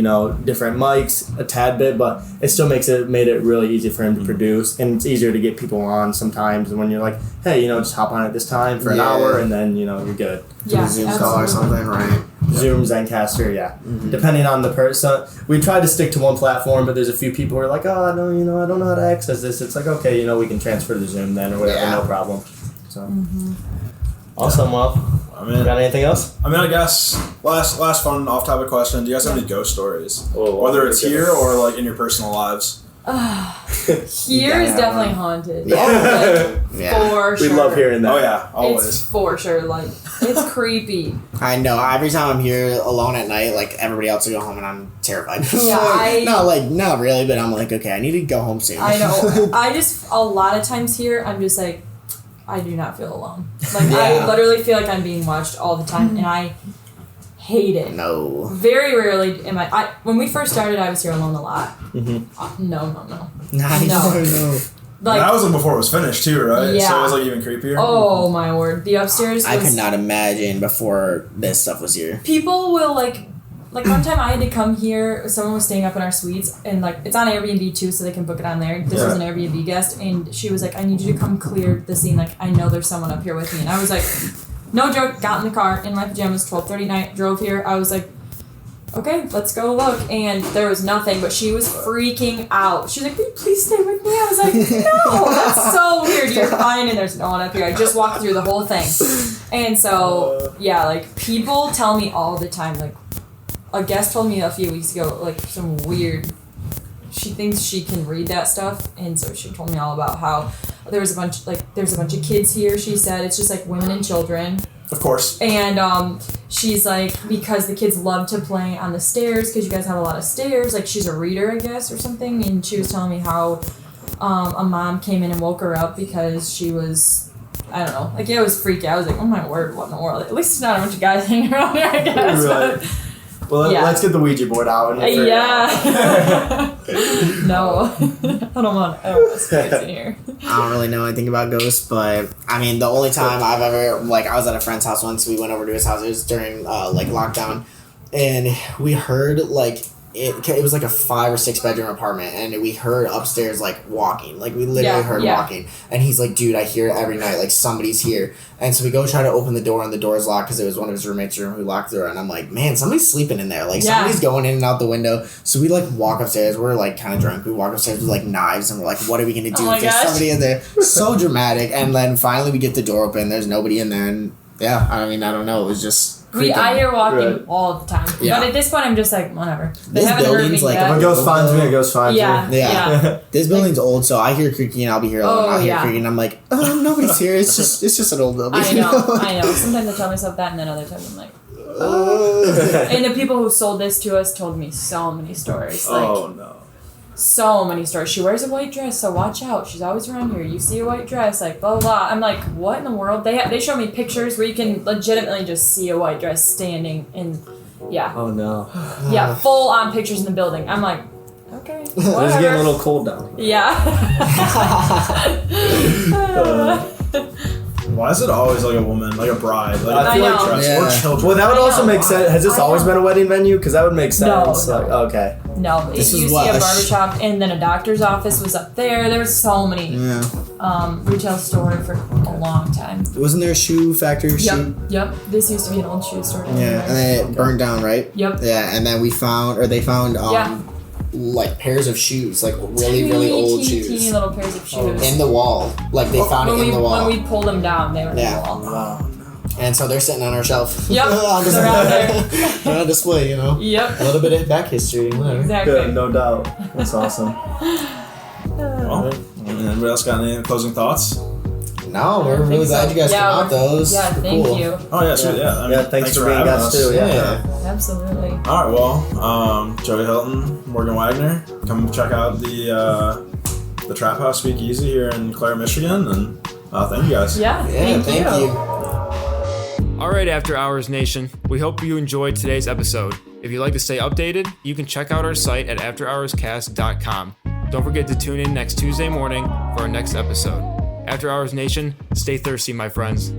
Speaker 2: different mics, a tad bit, but it still made it really easy for him to produce, and it's easier to get people on sometimes. And when you're like, hey, just hop on at this time for an hour, and then you're good.
Speaker 3: Yeah,
Speaker 4: Zoom call or something, right?
Speaker 2: Zoom, Zencaster, depending on the person. We try to stick to one platform, but there's a few people who are like, oh, I don't know how to access this. It's like, okay, we can transfer to Zoom then or whatever, no problem. So awesome. Well. Got anything else?
Speaker 1: I guess last fun off-topic question. Do you guys have any ghost stories?
Speaker 2: Oh,
Speaker 1: whether it's here or like in your personal lives?
Speaker 3: Here is definitely haunted.
Speaker 4: Yeah.
Speaker 3: For sure.
Speaker 2: We love hearing that.
Speaker 1: Oh yeah, always.
Speaker 3: It's for sure. Like, it's creepy.
Speaker 4: I know. Every time I'm here alone at night, like everybody else will go home and I'm terrified.
Speaker 3: Yeah,
Speaker 4: not really, but I'm like, okay, I need to go home soon.
Speaker 3: I know. A lot of times here, I'm just like, I do not feel alone. Like, I literally feel like I'm being watched all the time, and I hate it.
Speaker 4: No.
Speaker 3: Very rarely am I when we first started, I was here alone a lot.
Speaker 4: Mm-hmm.
Speaker 3: No.
Speaker 4: No.
Speaker 3: Like,
Speaker 1: that was before it was finished too, right?
Speaker 3: Yeah.
Speaker 1: So it was like even creepier.
Speaker 3: Oh my word. The upstairs
Speaker 4: I could not imagine before this stuff was here.
Speaker 3: People will like one time I had to come here, someone was staying up in our suites, and like it's on Airbnb too, so they can book it on there. This was an Airbnb guest, and she was like, I need you to come clear the scene, like I know there's someone up here with me. And I was like, no joke, got in the car in my pajamas, 12:30 night, drove here. I was like, okay, let's go look. And there was nothing, but she was freaking out. She's like, will you please stay with me? I was like, no, that's so weird. You're fine and there's no one up here. I just walked through the whole thing. And so, yeah, like, people tell me all the time, like, a guest told me a few weeks ago, like, some weird, she thinks she can read that stuff, and so she told me all about how there's a bunch of kids here, she said. It's just, like, women and children.
Speaker 1: Of course.
Speaker 3: And she's like, because the kids love to play on the stairs, because you guys have a lot of stairs, like she's a reader, I guess, or something, and she was telling me how a mom came in and woke her up because she was, I don't know, like, it was freaky. I was like, oh my word, what in the world? At least it's not a bunch of guys hanging around here, I guess.
Speaker 2: Right. Well, let's get the Ouija board out. And
Speaker 3: No. I don't want spirits in here.
Speaker 4: I don't really know anything about ghosts, but I mean, the only time I've ever, like, I was at a friend's house once. We went over to his house. It was during like lockdown, and we heard like it was like a 5 or 6 bedroom apartment, and we heard upstairs like walking. Like, we literally heard walking, and he's like, dude, I hear it every night. Like, somebody's here. And so we go try to open the door, and the door's locked because it was one of his roommates' room who locked the door. And I'm like, man, somebody's sleeping in there. Like, somebody's going in and out the window. So we, like, walk upstairs. We're, like, kind of drunk. We walk upstairs with, like, knives, and we're like, what are we going to do? There's somebody in there. So dramatic. And then finally we get the door open. There's nobody in there. And, yeah, I mean, I don't know. It was just...
Speaker 3: I hear walking all the time. Yeah. But at this point, I'm just like, whatever. They
Speaker 4: this building's like...
Speaker 2: If a ghost finds me, a ghost finds me.
Speaker 3: Yeah.
Speaker 4: This building's old, so I hear creaking, and I'll be here alone. I hear creaking, and I'm like, oh, nobody's here. It's just an old building.
Speaker 3: I know. Sometimes I tell myself that, and then other times I'm like, And the people who sold this to us told me so many stories. Like,
Speaker 1: oh, no.
Speaker 3: So many stories. She wears a white dress, so watch out. She's always around here. You see a white dress, like, blah, blah, blah. I'm like, what in the world? They show me pictures where you can legitimately just see a white dress standing in,
Speaker 2: Oh, no.
Speaker 3: Yeah, full on pictures in the building. I'm like, okay, whatever.
Speaker 2: It's getting a little cold down.
Speaker 3: Yeah.
Speaker 1: Why is it always like a woman, like a bride? Like,
Speaker 2: I feel like
Speaker 1: dress or children.
Speaker 2: Well, that would also make sense. Has this always been a wedding venue? Because that would make sense.
Speaker 3: No.
Speaker 2: Like, okay.
Speaker 3: No, it used to be a barbershop, and then a doctor's office was up there. There was so many retail store for a long time.
Speaker 4: Wasn't there a shoe factory?
Speaker 3: Yep. This used to be an old shoe store.
Speaker 4: Yeah, and then it burned down, right?
Speaker 3: Yep.
Speaker 4: Yeah, and then they found like pairs of shoes, like really old shoes.
Speaker 3: Teeny little pairs of shoes.
Speaker 4: In the wall. Like, they found it in the wall.
Speaker 3: When we pulled them down, they were in the wall.
Speaker 4: Wow. And so they're sitting on our shelf.
Speaker 3: Yep. They're out there.
Speaker 4: They're on display, you know?
Speaker 3: Yep.
Speaker 4: A little bit of back history. Whatever.
Speaker 3: Exactly.
Speaker 2: Good, no doubt. That's awesome.
Speaker 1: Well, anybody else got any closing thoughts?
Speaker 4: No, we're really glad you guys came out, though.
Speaker 3: Thank you.
Speaker 1: Oh, yeah, sweet. Yeah, I mean,
Speaker 2: thanks for being guests, too. Yeah.
Speaker 3: Absolutely.
Speaker 1: All right, well, Joey Hilton, Morgan Wagner, come check out the Trap House Speakeasy here in Clare, Michigan, and thank you guys.
Speaker 3: Yeah, thank you.
Speaker 5: All right, After Hours Nation, we hope you enjoyed today's episode. If you'd like to stay updated, you can check out our site at afterhourscast.com. Don't forget to tune in next Tuesday morning for our next episode. After Hours Nation, stay thirsty, my friends.